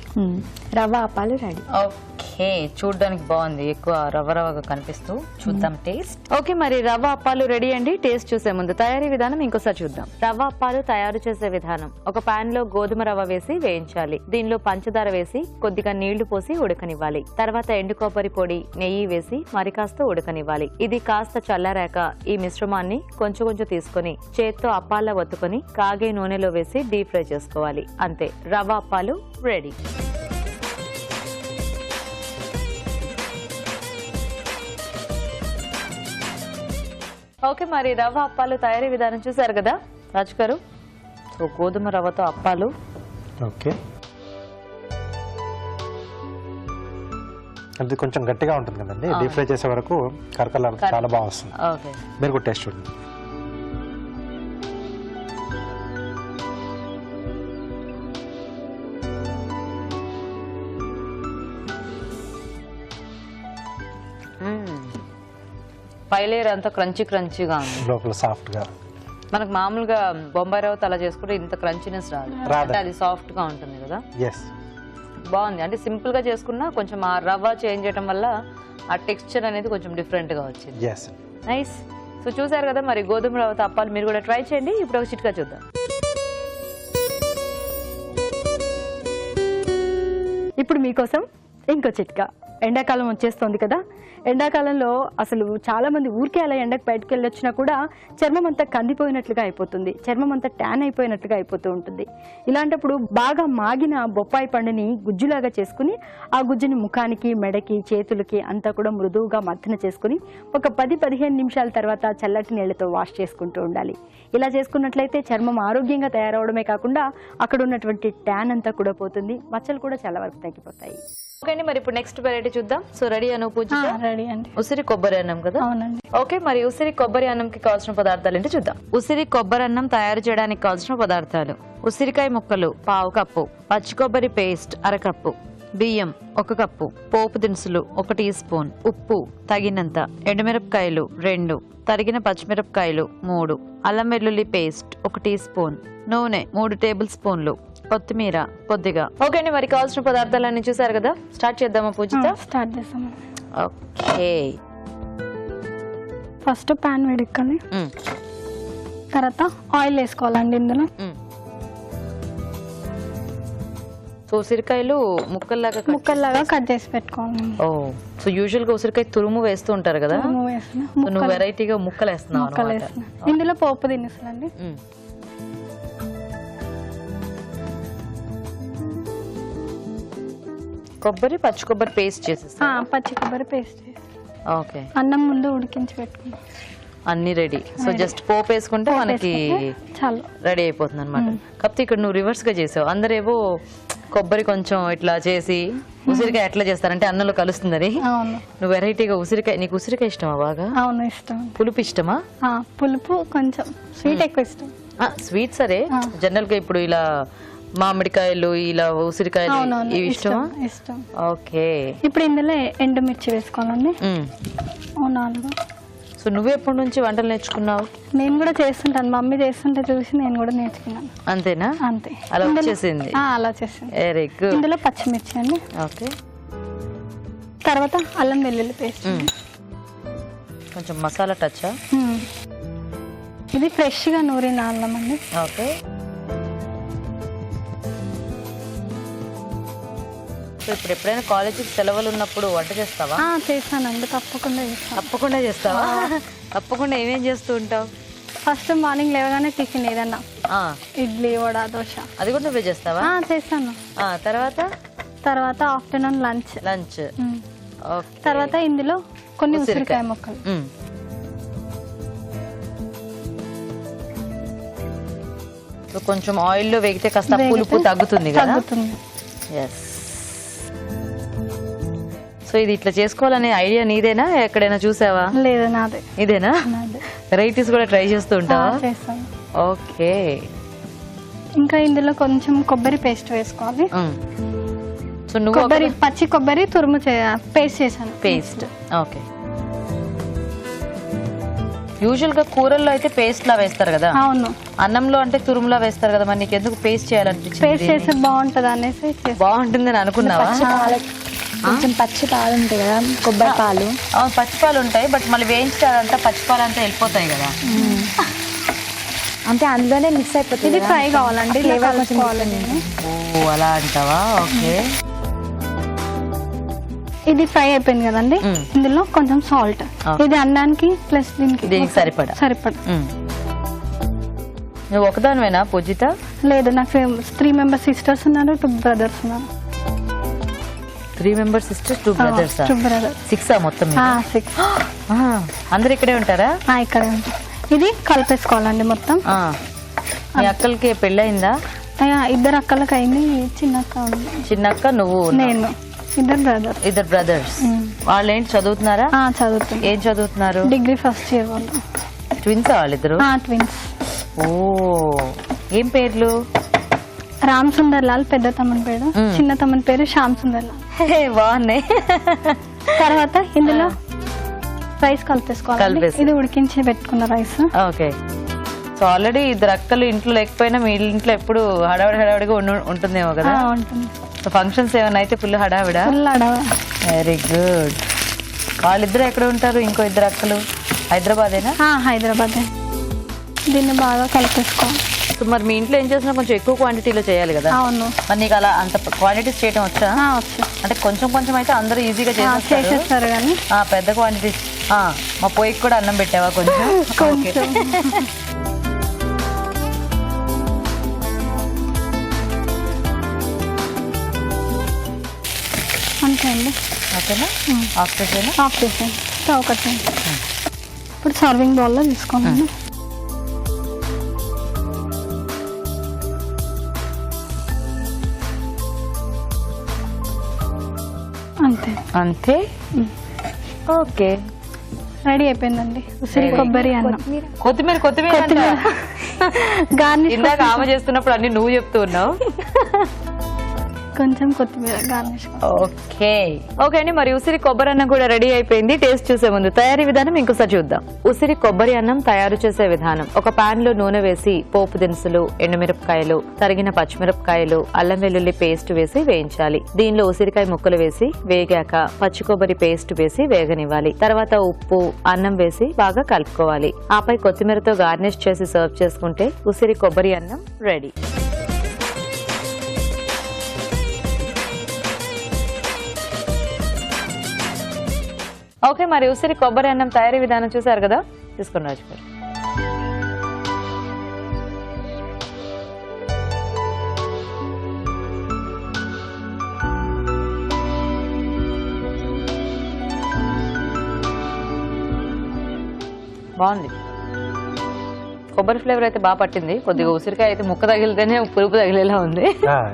రవ్వ అప్పాలు రెడీ. ఓకే, చూడడానికి బాగుంది, ఎక్కువ రవ్వ రవ్వగా కనిపిస్తూ. చూద్దాం టేస్ట్. ఓకే, మరి రవ్వ అప్పాలు రెడీ అండి. టేస్ట్ చూసే ముందు తయారీ విధానం ఇంకోసారి చూద్దాం. రవ్వ అప్పాలు తయారు చేసే విధానం: ఒక పాన్ లో గోధుమ రవ్వ వేసి వేయించాలి. దీనిలో పంచదార వేసి కొద్దిగా నీళ్లు పోసి ఉడకనివ్వాలి. తర్వాత ఎండు కొబ్బరి పొడి, నెయ్యి వేసి మరి కాస్త ఉడకనివ్వాలి. ఇది కాస్త చల్లారాక ఈ మిశ్రమాన్ని కొంచెం కొంచెం తీసుకుని చేత్తో అప్పాల ఒత్తుకొని కాగే నూనెలో వేసి డీప్ ఫ్రై చేసుకోవాలి. అంతే, రవ్వ అప్పాలు రెడీ. ఓకే, మరి రవ్వ అప్పాలు తయారీ విధానం చూసారు కదా రాజు గారు. సో గోధుమ రవ్వతో అప్పాలు. ఓకే, అది కొంచెం గట్టిగా ఉంటుంది కదండి. డీప్ ఫ్రై చేసే వరకు కరకలాడు చాలా బాగా వస్తుంది. ఓకే, మీరు కూడా టేస్ట్ చూడండి. పై లేయర్ అంతా క్రంచీగా ఉంది, లోపల సాఫ్ట్ గా. మనకు మామూలుగా బొంబాయి రవ్వతో అలా చేసుకుంటే ఇంత క్రంచీనెస్ రాదు, అది సాఫ్ట్ గా ఉంటుంది కదా. బాగుంది, అంటే సింపుల్ గా చేసుకున్నా కొంచెం ఆ రవ్వ చేంజ్ చేయడం వల్ల ఆ టెక్స్చర్ అనేది కొంచెం డిఫరెంట్ గా వచ్చింది. నైస్. సో చూసారు కదా, మరి గోధుమ రవ్వతో అప్పాలు మీరు కూడా ట్రై చేయండి. ఇప్పుడు ఒక చిట్కా చూద్దాం. ఇప్పుడు మీకోసం ఇంకో చిట్కా. ఎండాకాలం వచ్చేస్తుంది కదా, ఎండాకాలంలో అసలు చాలా మంది ఊరికే అలా ఎండకు బయటకు వెళ్ళొచ్చినా కూడా చర్మం అంతా కందిపోయినట్లుగా అయిపోతుంది, చర్మం అంతా ట్యాన్ అయిపోయినట్లుగా అయిపోతూ ఉంటుంది. ఇలాంటప్పుడు బాగా మాగిన బొప్పాయి పండుని గుజ్జులాగా చేసుకుని ఆ గుజ్జుని ముఖానికి, మెడకి, చేతులకి అంతా కూడా మృదువుగా మర్దన చేసుకుని ఒక 10-15 నిమిషాల తర్వాత చల్లటి నీళ్లతో వాష్ చేసుకుంటూ ఉండాలి. ఇలా చేసుకున్నట్లయితే చర్మం ఆరోగ్యంగా తయారవడమే కాకుండా అక్కడ ఉన్నటువంటి ట్యాన్ అంతా కూడా పోతుంది, మచ్చలు కూడా చాలా వరకు తగ్గిపోతాయి. ఓకే అండి, మరి ఇప్పుడు నెక్స్ట్ వెరైటీ చూద్దాం. సో రెడీ అను పూజ? రెడీ అండి. ఉసిరి కొబ్బరి అన్నం కదా. అవునండి. ఓకే, మరి ఉసిరి కొబ్బరి అన్నంకి కావాల్సిన పదార్థాలు ఏంటో చూద్దాం. ఉసిరి కొబ్బరి అన్నం తయారు చేయడానికి కావాల్సిన పదార్థాలు: ఉసిరికాయ ముక్కలు 1/2 కప్పు, పచ్చి కొబ్బరి పేస్ట్ 1/2 కప్పు, బియ్యం 1 కప్పు, పోపు దినుసులు 1 టీ స్పూన్, ఉప్పు తగినంత, ఎండుమిరపకాయలు 2, తరిగిన పచ్చిమిరపకాయలు 3, అల్లం వెల్లుల్లి పేస్ట్ 1 టీ స్పూన్, నూనె 3 టేబుల్ స్పూన్లు, కొత్తిమీర కొద్దిగా. ఓకే అండి, మరి కావాల్సిన పదార్థాలన్నీ చూసారు కదా, స్టార్ట్ చేద్దామా పూజిత? స్టార్ట్ చేస్తాము. ఓకే, ఫస్ట్ ప్యాన్ వేడెక్కాలి, తర్వాత ఆయిల్ వేసుకోవాలండి. ఇందులో సో ఉసిరికాయలు ముక్కల్లాగా కట్ చేసి పెట్టుకోవాలి. ఓ, సో యూజువల్ గా ఉసిరికాయ తురుము వేస్తూ ఉంటారు కదా, తురుము వేసిన సో నువ్వు వెరైటీగా ముక్కలు వేస్తున్నావు అన్నమాట. ఇందులో పోపు దినుసులండి. కొబ్బరి, పచ్చి కొబ్బరి పేస్ట్ చేసేస్తా. పచ్చి కొబ్బరి పేస్ట్ చేసి ఓకే, అన్నం ముందు ఉడికించి పెట్టుకున్నాం. అన్ని రెడీ. సో జస్ట్ పోపు వేసుకుంటే మనకి చాలు, రెడీ అయిపోతుంది అనమాట. కాకపోతే ఇక్కడ నువ్వు రివర్స్ గా చేసావు. అందరేవో కొబ్బరి కొంచెం ఇట్లా చేసి ఉసిరికాయ ఎట్లా చేస్తారంటే అన్నంలో కలుస్తుందని, అవును. నువ్వు వెరైటీగా ఉసిరికాయ. నీకు ఉసిరికాయ ఇష్టమా బాగా? అవును, ఇష్టం. పులుపు ఇష్టమా? పులుపు కొంచెం, స్వీట్ ఎక్కువ ఇష్టం. స్వీట్ సరే, జనరల్ గా ఇప్పుడు ఇలా మామిడికాయలు, ఇలా ఉసిరికాయలు ఇవి ఇష్టమా? ఇష్టం. ఓకే, ఇప్పుడు ఇందులో ఎండుమిర్చి వేసుకోవాలండి. 4. సో నువ్వు ఎప్పటి నుంచి వంటలు నేర్చుకున్నావు? నేను కూడా చేస్తుంటాను, మమ్మీ చేస్తుంటే చూసి నేను కూడా నేర్చుకున్నాను. అంతేనా? అంతే, అలా వచ్చేసింది. అలా చేసింది. Very good. ఇందులో పచ్చిమిర్చి అండి. ఓకే, తర్వాత అల్లం వెల్లుల్లి పేస్ట్. కొంచెం మసాలా టచ్చా? ఇది ఫ్రెష్ గా నూరిన అల్లం అండి. ఓకే, సో ఇప్పుడు ఎప్పుడైనా కాలేజీకి సెలవులు ఉన్నప్పుడు వంట చేస్తావా? చేస్తానండి, తప్పకుండా చేస్తాను. తప్పకుండా చేస్తావా? తప్పకుండా ఏమేం చేస్తూ ఉంటావు? ఫస్ట్ మార్నింగ్ లేవగానే టిఫిన్ ఏదన్నా, ఇడ్లీ, వడ, దోశ. అది కూడా నువ్వే చేస్తావా? చేస్తాను. తర్వాత ఆఫ్టర్నూన్ లంచ్. తర్వాత ఇందులో కొన్ని ఉసిరికాయ ముక్కలు. కొంచెం ఆయిల్ లో వేగితే కాస్త పులుపు తగ్గుతుంది కదా. ఎస్. సో ఇది ఇట్లా చేసుకోవాలనే ఐడియా నీదేనా, ఎక్కడైనా చూసావా? లేదు, నాదే. ఇదేనా? వెరైటీస్ కూడా ట్రై చేస్తూ ఉంటావా? చేస్తాను. ఓకే, ఇంకా ఇందులో కొంచెం కొబ్బరి పేస్ట్ వేసుకోవాలి. సో నువ్వు పచ్చి కొబ్బరి తురుము పేస్ట్ చేశాను. పేస్ట్. ఓకే, యూజువల్ గా కూరల్లో అయితే పేస్ట్ లా వేస్తారు కదా. అవును. అన్నంలో అంటే తురుములా వేస్తారు కదా, మరి నీకు ఎందుకు పేస్ట్ చేయాలనిపించింది? పేస్ట్ చేస్తే బాగుంటది అనేసి. బాగుంటుందని అనుకున్నావా? కొంచెం పచ్చి పాలు ఉంటాయి కదా, కొబ్బరి పాలు. అవును, పచ్చి పాలు ఉంటాయి, బట్ మళ్ళీ వేయించాలంటే పచ్చి పాలు అంతా వెళ్ళిపోతాయి కదా. అంటే అందులోనే మిక్స్ అయిపోతుంది. ఇది ఫ్రై కావాలండి, ఓ అలా అంటావా? ఓకే, ఇది ఫ్రై అయిపోయింది కదండి. ఇందులో కొంచెం సాల్ట్. ఇది అన్నానికి ప్లస్ దీనికి సరిపడా. నువ్వు ఒకదానివేనా పూజిత? లేదు, నాకు 3 మెంబర్స్ సిస్టర్స్ ఉన్నారు, 2 బ్రదర్స్ ఉన్నారు. 3 మెంబర్స్ సిస్టర్స్, 2 బ్రదర్స్. 2 బ్రదర్స్. 6 మొత్తం? 6. అందరు ఇక్కడే ఉంటారా? ఇక్కడే ఉంటారు. ఇది కలిపేసుకోవాలండి మొత్తం. మీ అక్కలకి పెళ్ళయిందా? 2 అక్కలకి అయింది, చిన్నక్క నువ్వు, నేను. 2 బ్రదర్స్. వాళ్ళు ఏంటి చదువుతున్నారా? చదువుతున్నారు. ఏం చదువుతున్నారు? డిగ్రీ ఫస్ట్ ఇయర్ వాళ్ళు. ట్విన్స్ వాళ్ళిద్దరు? ట్విన్స్. ఓ, ఏం పేర్లు? రామ్ సుందర్ లాల్ పెద్ద తమ్ముని పేరు, చిన్న తమ్ముని పేరు శ్యామ్ సుందర్ లాల్. బాగున్నాయి. తర్వాత ఇందులో రైస్ కలిపేసుకోవాలి. ఇది ఉడికించి పెట్టుకున్న రైస్. ఓకే, సో ఆల్రెడీ 2 అక్కలు ఇంట్లో లేకపోయినా మీ ఇంట్లో ఎప్పుడు హడావిడిగా ఉంటుందేమో కదా. ఉంటుంది. సో ఫంక్షన్స్ ఏమైనా అయితే ఫుల్ హడావిడా? Very good. వాళ్ళిద్దరు ఎక్కడ ఉంటారు? ఇంకో 2 అక్కలు హైదరాబాదేనా? హైదరాబాద్. దీన్ని బాగా కలిపేసుకోవాలి. సో మరి మీ ఇంట్లో ఏం చేసినా కొంచెం ఎక్కువ క్వాంటిటీలో చేయాలి కదా. అవును. మరి నీకు అలా అంత క్వాంటిటీస్ చేయడం వచ్చా? అంటే కొంచెం కొంచెం అయితే అందరూ ఈజీగా చేసేస్తారు కానీ పెద్ద క్వాంటిటీస్. మా పొయ్యికి కూడా అన్నం పెట్టావా కొంచెం? అంతే అండి. ఓకేనా? ఆఫ్ చేసేనా? ఆఫ్ చేసేయండి, స్టవ్ కట్టండి. ఇప్పుడు సర్వింగ్ బౌల్లో తీసుకోండి. అంతే అంతే. ఓకే, రెడీ అయిపోయిందండి ఉసిరి కొబ్బరి అన్నం. కొత్తిమీర గార్నిష్. ఇందాక ఆమె చేస్తున్నప్పుడు అన్ని నువ్వు చెప్తూ ఉన్నావు. కొంచెం కొత్తిమీర గార్నిష్. ఓకే ఓకే అండి, మరి ఉసిరి కొబ్బరి అన్నం కూడా రెడీ అయిపోయింది. టేస్ట్ చూసే ముందు తయారీ విధానం ఇంకోసారి చూద్దాం. ఉసిరి కొబ్బరి అన్నం తయారు చేసే విధానం: ఒక పాన్ లో నూనె వేసి పోపు దినుసులు, ఎండుమిరపకాయలు, తరిగిన పచ్చిమిరపకాయలు, అల్లం వెల్లుల్లి పేస్ట్ వేసి వేయించాలి. దీనిలో ఉసిరికాయ ముక్కలు వేసి వేగాక పచ్చి కొబ్బరి పేస్ట్ వేసి వేగనివ్వాలి. తర్వాత ఉప్పు, అన్నం వేసి బాగా కలుపుకోవాలి. ఆపై కొత్తిమీరతో గార్నిష్ చేసి సర్వ్ చేసుకుంటే ఉసిరి కొబ్బరి అన్నం రెడీ. ఓకే, మరి ఉసిరి కొబ్బరి అన్నం తయారీ విధానం చూసారు కదా, తీసుకుని రాజు గారు. బాగుంది, కొబ్బరి ఫ్లేవర్ అయితే బాగా పట్టింది. కొద్దిగా ఉసిరికాయ అయితే ముక్క తగిలితేనే పులుపు తగిలేలా ఉంది.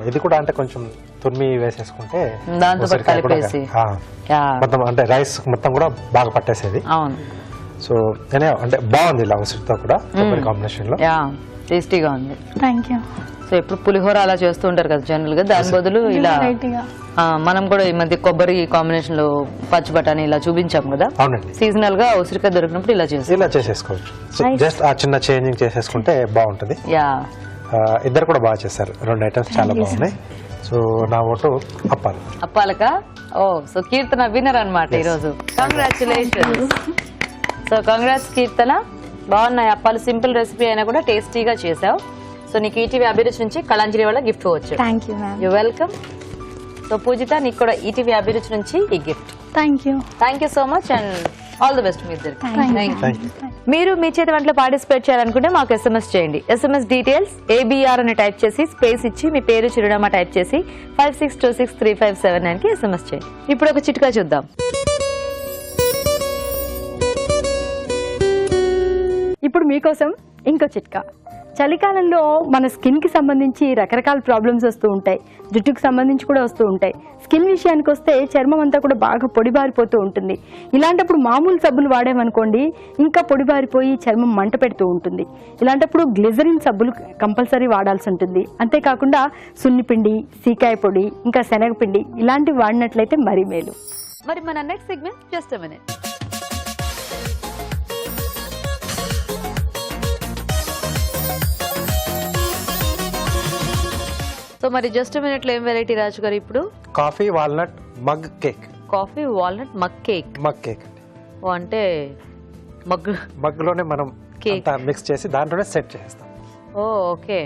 ఇది కూడా అంటే కొంచెం తురిమి వేసేసుకుంటే దాంతో పాటు కలిపేసి మొత్తం అంటే రైస్ మొత్తం కూడా బాగా పట్టేసేది. అవును, సో అంటే బాగుంది ఇలా ఉసిరితో కూడా కొబ్బరి కాంబినేషన్ లో. టేస్టీగా ఉంది. Thank you. సో ఎప్పుడు పులిహోర అలా చేస్తూ ఉంటారు కదా జనరల్ గా, దాని బదులు ఇలా వెరైటీగా మనం కూడా ఈ మధ్య కొబ్బరి కాంబినేషన్ లో పచ్చి బఠానీ ఇలా చూపించాం కదా. అవునండి, సీజనల్ గా ఉసిరికాయ దొరికినప్పుడు ఇలా ఇలా చేసేసుకోవచ్చు. సో జస్ట్ ఆ చిన్న చేంజింగ్ చేసేసుకుంటే బాగుంటది. ఇద్దరు కూడా బాగా చేశారు, 2 ఐటమ్స్ చాలా బాగున్నాయి. సో నా ఓటు అప్పాలక. ఓ, సో కీర్తన విన్నర్ అన్నమాట ఈరోజు. కంగ్రాచులేషన్స్. సో కంగ్రాట్స్ కీర్తన, బాగున్నాయి అప్పాలు. సింపుల్ రెసిపీ అయినా కూడా టేస్టీగా చేసావు. సో నీకు ఈటీవీ అభిరుచి నుంచి కళాంజలి వల్ల గిఫ్ట్ వచ్చు. Thank you ma'am. You welcome. So Poojitha, నీకు కూడా ఈటీవీ అభిరుచి నుంచి ఈ gift. Thank you. Thank you so much and all the best మీ ఇద్దరికి. Thank you. మీరు మీ చేతి వంటలో పార్టిసిపేట్ చేయాలనుకుంటే మాకు SMS చేయండి. SMS డీటెయిల్స్ ABR అని టైప్ చేసి స్పేస్ ఇచ్చి మీ పేరు, చిరునామా టైప్ చేసి 56263579 కి SMS చేయండి. ఇప్పుడు ఒక చిట్కా చూద్దాం. ఇప్పుడు మీకోసం ఇంకో చిట్కా. చలికాలంలో మన స్కిన్కి సంబంధించి రకరకాల ప్రాబ్లమ్స్ వస్తూ ఉంటాయి, జుట్టుకు సంబంధించి కూడా వస్తూ ఉంటాయి. స్కిన్ విషయానికి వస్తే చర్మం అంతా కూడా బాగా పొడిబారిపోతూ ఉంటుంది. ఇలాంటప్పుడు మామూలు సబ్బులు వాడామనుకోండి, ఇంకా పొడిబారిపోయి చర్మం మంట పెడుతూ ఉంటుంది. ఇలాంటప్పుడు గ్లిజరిన్ సబ్బులు కంపల్సరీ వాడాల్సి ఉంటుంది. అంతేకాకుండా సున్నిపిండి, సీకాయ పొడి, ఇంకా శనగపిండి ఇలాంటివి వాడినట్లయితే మరీ మేలు. మరి మన next segment just a minute. So మరి జస్ట్ మినిట్ లో ఏం వెరైటీ రాజు గారు ఇప్పుడు? Coffee walnut mug cake. Coffee walnut mug cake. Mug cake అంటే మగ్ లోనే మనం మిక్స్ చేసి దాంట్లోనే సెట్ చేస్తాం. ఓకే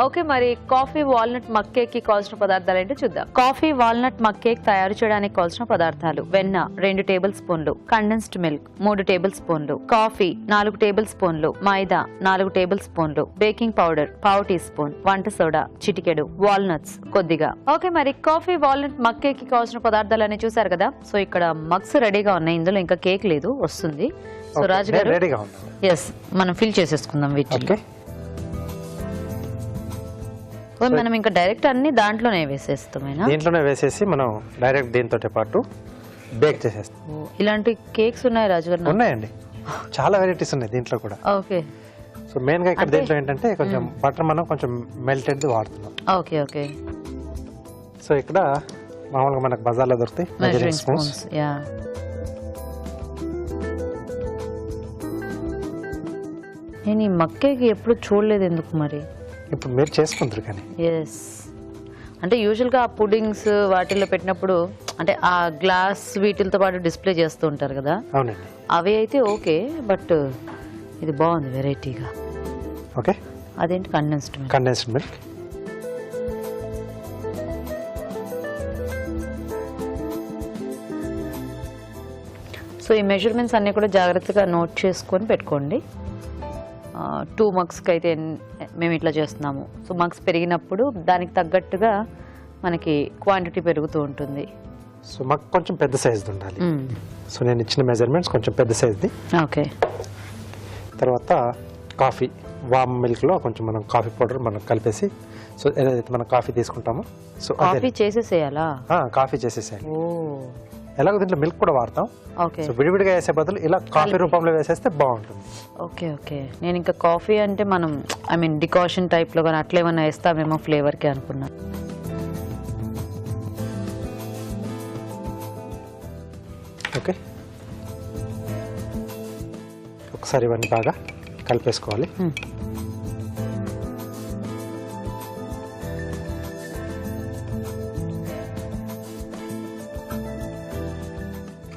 ఓకే, మరి కాఫీ వాల్నట్ మగ్ కేక్ కి కావాల్సిన పదార్థాలు ఏంటో చూద్దాం. కాఫీ వాల్నట్ మగ్ కేక్ తయారు చేయడానికి కావాల్సిన పదార్థాలు: వెన్న 2 టేబుల్ స్పూన్లు, కండెన్స్డ్ మిల్క్ 3 టేబుల్ స్పూన్లు, కాఫీ 4 టేబుల్ స్పూన్లు, మైదా 4 టేబుల్ స్పూన్లు, బేకింగ్ పౌడర్ 1/2 టీ స్పూన్, వంట సోడా చిటికెడు, వాల్నట్స్ కొద్దిగా. ఓకే, మరి కాఫీ వాల్నట్ మగ్ కేక్ కి కావాల్సిన పదార్థాలన్నీ చూసారు కదా. సో ఇక్కడ మగ్స్ రెడీగా ఉన్నాయి, ఇందులో ఇంకా కేక్ లేదు, వస్తుంది. సో రాజు గారు రెడీగా ఉంది. ఎస్, మనం ఫిల్ చేసేసుకుందాం వీటిని. మనం ఇంకా డైరెక్ట్ అన్ని దాంట్లోనే వేసేస్తామేనా? దీంట్లోనే వేసేసి మనం డైరెక్ట్ దీంతో పాటు బేక్ చేసేస్తాం. ఇలాంటి కేక్స్ ఉన్నాయి రాజు గారు? ఉన్నాయండి, చాలా వెరైటీస్ ఉన్నాయి దీంట్లో కూడా. ఓకే, సో మెయిన్ గా ఇక్కడ దీంట్లో ఏంటంటే కొంచెం బటర్ మనం కొంచెం మెల్టెడ్ వాడుతున్నాం. Okay okay. సో ఇక్కడ మామూలుగా మనకు బజార్లో దొరుకుతాయి మెజరింగ్ స్పూన్స్. నేను ఈ మక్కేకి ఎప్పుడు చూడలేదు, ఎందుకు మరి? ఇప్పుడు మీరు చేసుకుంటారు కానీ. ఎస్, అంటే యూజువల్గా ఆ పుడింగ్స్ వాటిల్లో పెట్టినప్పుడు అంటే ఆ గ్లాస్ వీటితో పాటు డిస్ప్లే చేస్తూ ఉంటారు కదా. అవునండి, అవి అయితే ఓకే, బట్ ఇది బాగుంది వెరైటీగా. ఓకే, అదేంటి? Condensed milk. Condensed milk. So ఈ మెజర్మెంట్స్ అన్నీ కూడా జాగ్రత్తగా నోట్ చేసుకొని పెట్టుకోండి. 2 మగ్స్కి అయితే మేము ఇట్లా చేస్తున్నాము. సో మగ్స్ పెరిగినప్పుడు దానికి తగ్గట్టుగా మనకి క్వాంటిటీ పెరుగుతూ ఉంటుంది. సో మాకు కొంచెం పెద్ద సైజుది ఉండాలి. సో నేను ఇచ్చిన మెజర్మెంట్స్ కొంచెం పెద్ద సైజుది. ఓకే. తర్వాత కాఫీ వామ్ మిల్క్లో కొంచెం మనం కాఫీ పౌడర్ మనం కలిపేసి, సో ఏదైతే మనం కాఫీ తీసుకుంటామో సో కాఫీ చేసేసేయాలా? కాఫీ చేసేసేయాలి. ఎలాగో దీంట్లో మిల్క్ కూడా వాడతాం. ఓకే. సో విడివిడిగా వేసే బదులు ఇలా కాఫీ రూపంలో వేసేస్తే బాగుంటుంది. Okay okay. నేను ఇంకా కాఫీ అంటే మనం డికాషన్ టైప్లో కానీ అట్లా ఏమన్నా వేస్తామేమో ఫ్లేవర్కి అనుకున్నాను. ఓకే, ఒకసారి ఇవన్నీ బాగా కలిపేసుకోవాలి.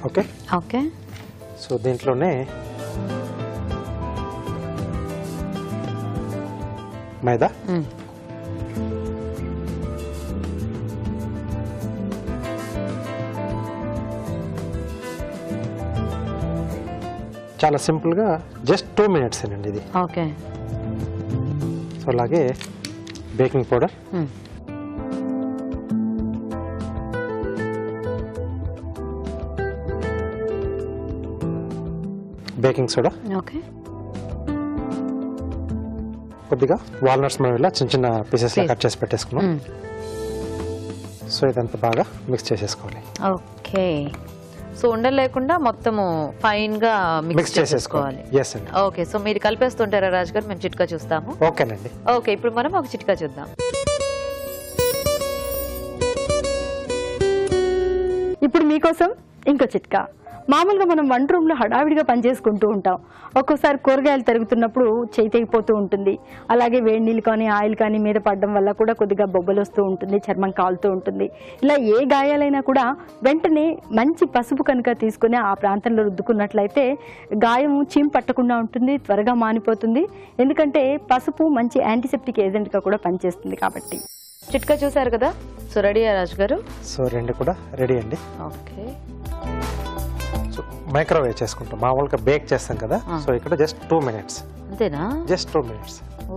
Okay okay. సో దీంట్లోనే మైదా, చాలా సింపుల్గా జస్ట్ 2 minutes అండి ఇది. ఓకే. సో అలాగే baking powder, baking soda, okay. కొద్దిగా వాల్నట్స్ మనం ఇలా చిన్న చిన్న పీసెస్లో కట్ చేసి పెట్టేసుకున్నాం. సో ఇదంతా బాగా మిక్స్ చేసేసుకోవాలి. ఓకే. సో ఉండలు లేకుండా మొత్తము ఫైన్ గా మిక్స్ చేసేసుకోవాలి. ఎస్ అండి. ఓకే. సో మీరు కలిపేస్తుంటారా రాజు గారు? మేము చిట్కా చూస్తాము. ఓకేనండి. ఓకే, ఇప్పుడు మనం ఒక చిట్కా చూద్దాం. ఇప్పుడు మీకోసం ఇంకో చిట్కా. మామూలుగా మనం వంట రూమ్లో హడావిడిగా పనిచేసుకుంటూ ఉంటాం. ఒక్కోసారి కూరగాయలు తరుగుతున్నప్పుడు చేయి తెగిపోతూ ఉంటుంది. అలాగే వేడి నీళ్ళు కానీ ఆయిల్ కానీ మీద పడడం వల్ల కూడా కొద్దిగా బొబ్బలు వస్తూ ఉంటుంది, చర్మం కాలుతూ ఉంటుంది. ఇలా ఏ గాయాలైనా కూడా వెంటనే మంచి పసుపు కనుక తీసుకుని ఆ ప్రాంతంలో రుద్దుకున్నట్లయితే గాయం చీమ్ పట్టకుండా ఉంటుంది, త్వరగా మానిపోతుంది. ఎందుకంటే పసుపు మంచి యాంటీసెప్టిక్ ఏజెంట్గా కూడా పనిచేస్తుంది కాబట్టి. చిట్కా చూసారు కదా. సో రెడీయా రాజు గారు? సో రెండు కూడా రెడీ అండి. ఓకే. సో మైక్రోవేవ్ చేసుకుంటాం, మామూలుగా బేక్ చేస్తాం కదా. సో ఇక్కడ జస్ట్ 2 minutes. అంతేనా? Just 2 minutes. ఓ,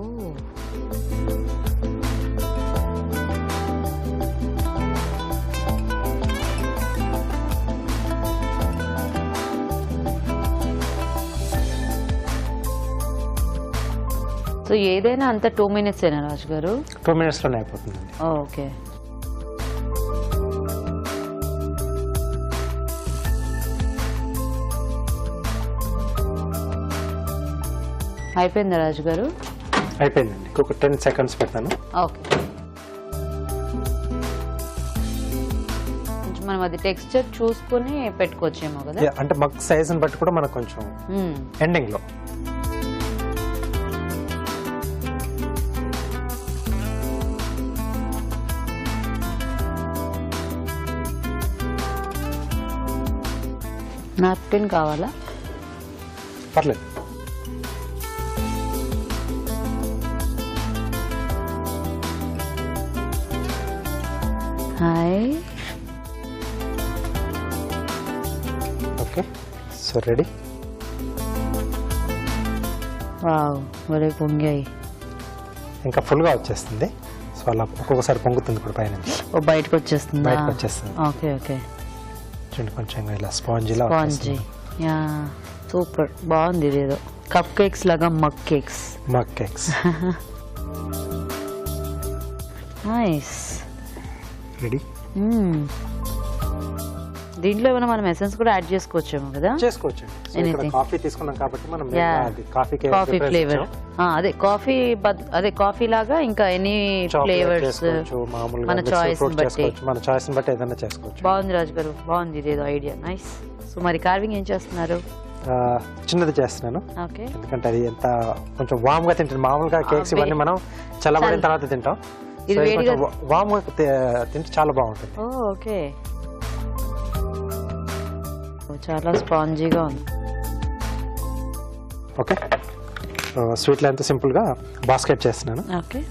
సో ఏదైనా అంత 2 minutes ఏనా రాజు గారు? 2 minutesలోనే అయిపోతుందండి. ఓకే. అయిపోయిందా రాజు గారు? అయిపోయిందండి. ఇంకొక 10 seconds పెడతాను. ఓకే. కొంచెం మనం అది టెక్స్చర్ చూసుకుని పెట్టుకోవచ్చేమో కదా. Yeah, అంటే మగ్ సైజుని బట్టి కూడా మనకు కొంచెం ఎండింగ్లో. నాప్కిన్ కావాలా? పర్లేదు. Hi. Okay, so ready. Wow, ఒరే పొంగాయి. ఇంకా ఫుల్గా వచ్చేస్తుంది. సో అలా ఒక్కొక్కసారి పొంగుతుంది కూడా పైన. ఓ, బయటకు వచ్చేస్తుందా? బయటకు వచ్చేస్తుంది. Okay okay. చూడండి కొంచెం ఇలా స్పాంజీలా స్పాంజీ. యా, సూపర్, బాగుంది. ఇదేదో కప్ కేక్స్ లాగా mug cakes. Mug cakes. Nice. Ready. దీంట్లో ఏమైనా మనం ఎసెన్స్ కూడా యాడ్ చేసుకోవచ్చేమో కదా. చేసుకోవచ్చు. కాఫీ తీసుకున్నాం కాబట్టి మనం కాఫీ ఫ్లేవర్, అదే కాఫీ, అదే కాఫీ లాగా ఇంకా ఎనీ ఫ్లేవర్స్ మన చాయిస్ బట్టి, మన చాయిస్ బట్టి ఏదైనా చేసుకోవచ్చు. బాగుంది రాజు గారు, బాగుంది ఇదేదో ఐడియా. నైస్. సో మరి కార్వింగ్ ఏం చేస్తున్నారు? చిన్నది చేస్తున్నాను. ఓకే. ఎందుకంటే అది ఎంత కొంచెం వామ్ గా తింటుంది. మామూలుగా కేక్స్ ఇవన్నీ మనం చల్లబడిన తర్వాత తింటాం. ఇది వేడిగా వామ్ గా తింటే చాలా బాగుంటుంది. ఓకే. చాలా స్పాంజీగా ఉంది. ఓకే, స్వీట్లో ఎంత సింపుల్గా బాస్కెట్ చేస్తున్నాను. ఓకే.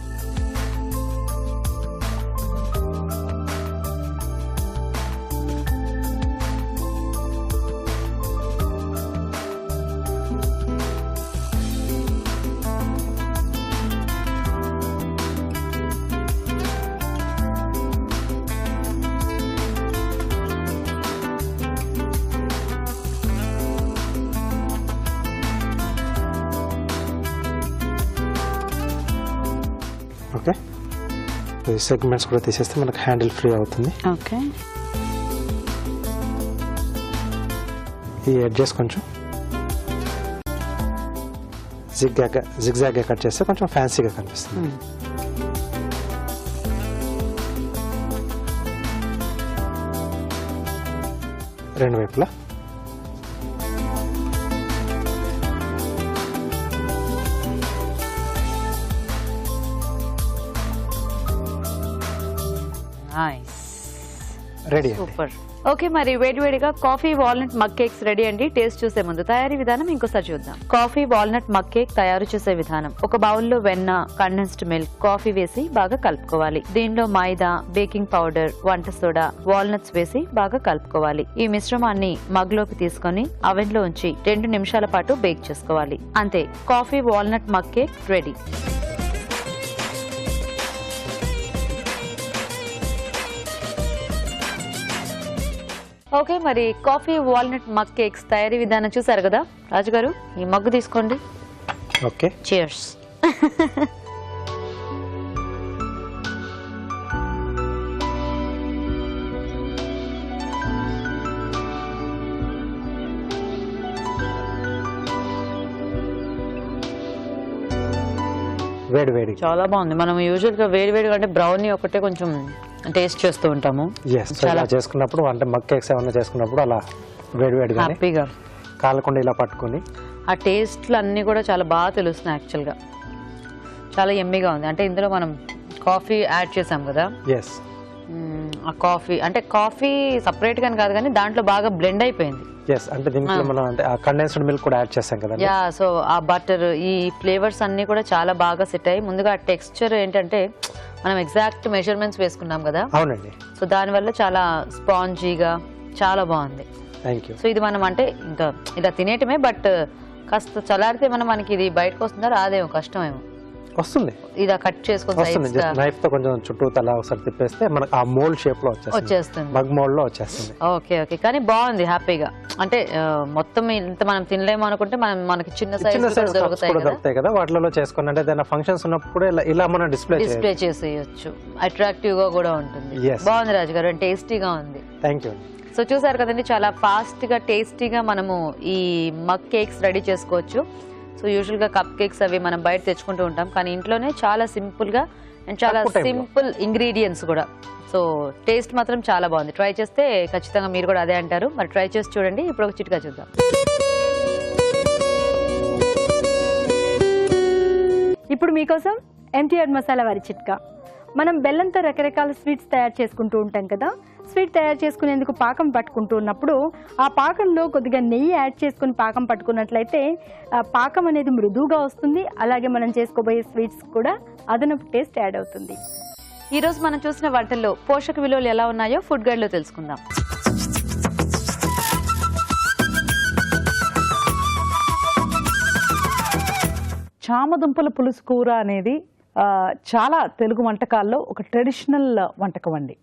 ఓకే, ఈ సెగ్మెంట్స్ కూడా తీసేస్తే మనకు హ్యాండిల్ ఫ్రీ అవుతుంది. ఓకే. ఈ ఎడ్జెస్ కొంచెం జిగ్జాగ్గా కట్ చేస్తే కొంచెం ఫ్యాన్సీగా కనిపిస్తుంది. రెండు వైపులా నైస్, రెడీ. సూపర్. ఓకే, మరి వేడివేడిగా coffee walnut mug cakes ready అండి. టేస్ట్ చూసే ముందు తయారీ విధానం ఇంకోసారి చూద్దాం. కాఫీ వాల్నట్ మగ్ కేక్ తయారు చేసే విధానం: ఒక బౌల్లో వెన్న, కండెన్స్డ్ మిల్క్, కాఫీ వేసి బాగా కలుపుకోవాలి. దీనిలో మైదా, బేకింగ్ పౌడర్, వంట సోడా, వాల్నట్స్ వేసి బాగా కలుపుకోవాలి. ఈ మిశ్రమాన్ని మగ్ లోకి తీసుకొని అవెన్ లో ఉంచి 2 నిమిషాల పాటు బేక్ చేసుకోవాలి. అంతే, coffee walnut mug cake ready. Okay, మరి కాఫీ వాల్నట్ మగ్ కేక్స్ తయారీ విధానం చూసారు కదా. రాజుగారు, ఈ మగ్గు తీసుకోండి. Okay, cheers. వేడి వేడి. చాలా బాగుంది. మనం యూజువల్ గా వేడి వేడిగా అంటే బ్రౌనీ ఒకటే కొంచెం టేస్ట్ చేస్తూ ఉంటాము. చాలా చేసుకున్నప్పుడు అంటే మగ్ కేక్స్ ఏమన్నా చేసుకున్నప్పుడు అలా వేడి వేడిగా హ్యాపీగా కాలకుండా ఇలా పట్టుకొని ఆ టేస్ట్లు అన్నీ కూడా చాలా బాగా తెలుస్తున్నాయి. యాక్చువల్గా చాలా ఎమ్మీగా ఉంది. అంటే ఇందులో మనం కాఫీ యాడ్ చేసాం కదా. ఆ కాఫీ అంటే కాఫీ సపరేట్ గాని కాదు కానీ దాంట్లో బాగా బ్లెండ్ అయిపోయింది. అంటే దీంట్లో మనం అంటే ఆ కండెన్స్డ్ మిల్క్ కూడా యాడ్ చేసాం కదా. సో ఆ బటర్, ఈ ఫ్లేవర్స్ అన్ని కూడా చాలా బాగా సెట్ అయ్యి, ముందుగా టెక్స్చర్ ఏంటంటే మనం ఎగ్జాక్ట్ మెజర్మెంట్స్ వేసుకున్నాం కదా. అవునండి. సో దానివల్ల చాలా స్పాంజీగా చాలా బాగుంది. సో ఇది మనం అంటే ఇంకా ఇలా తినేయటమే, బట్ కాస్త చల్లారితే మనకి ఇది బయటకు వస్తుందా రాదేమో, కష్టమేమో. వస్తుంది, ఇలా కట్ చేసుకొని నైఫ్ తో కొంచెం చుట్టూ తల ఒకసారి తిప్పేస్తే మనకు ఆ మోల్డ్ షేప్ లో వచ్చేస్తుంది, మగ్ మోల్డ్ లో వచ్చేస్తుంది. ఓకే ఓకే, కానీ బాగుంది, హ్యాపీగా. అంటే మొత్తం ఇంత మనం తినలేము అనుకుంటే మనకి చిన్న సైజ్ దొరుకుతాయి కదా, వాటిలో చేసుకుని అంటే ఏదైనా ఫంక్షన్స్ ఉన్నప్పుడు ఇలా మనం డిస్ప్లే చేసేయచ్చు. అట్రాక్టివ్ గా కూడా ఉంటుంది. బాగుంది రాజు గారు, టేస్టీగా ఉంది. Thank you. సో చూసారు కదండి, చాలా ఫాస్ట్ గా టేస్టీగా మనము ఈ మగ్ కేక్స్ రెడీ చేసుకోవచ్చు. సో యూజువల్ గా కప్ కేక్స్ అవి మనం బయట తెచ్చుకుంటూ ఉంటాం, కానీ ఇంట్లోనే చాలా సింపుల్ గా అండ్ చాలా సింపుల్ ఇంగ్రీడియంట్స్ కూడా. సో టేస్ట్ మాత్రం చాలా బాగుంది. ట్రై చేస్తే ఖచ్చితంగా మీరు కూడా అదే అంటారు. మరి ట్రై చేసి చూడండి. ఇప్పుడు ఒక చిట్కా చూద్దాం. ఇప్పుడు మీకోసం ఎంటీఆర్ మసాలా వారి చిట్కా. మనం బెల్లంతో రకరకాల స్వీట్స్ తయారు చేసుకుంటూ ఉంటాం కదా. స్వీట్ తయారు చేసుకునేందుకు పాకం పట్టుకుంటూ ఉన్నప్పుడు ఆ పాకంలో కొద్దిగా నెయ్యి యాడ్ చేసుకుని పాకం పట్టుకున్నట్లయితే ఆ పాకం అనేది మృదువుగా వస్తుంది. అలాగే మనం చేసుకోబోయే స్వీట్స్ కూడా అదనపు టేస్ట్ యాడ్ అవుతుంది. ఈ రోజు మనం చూసిన వంటల్లో పోషక విలువలు ఎలా ఉన్నాయో ఫుడ్ గైడ్ లో తెలుసుకుందాం. చామదుంపల పులుసు కూర అనేది చాలా తెలుగు వంటకాల్లో ఒక ట్రెడిషనల్ వంటకం అండి.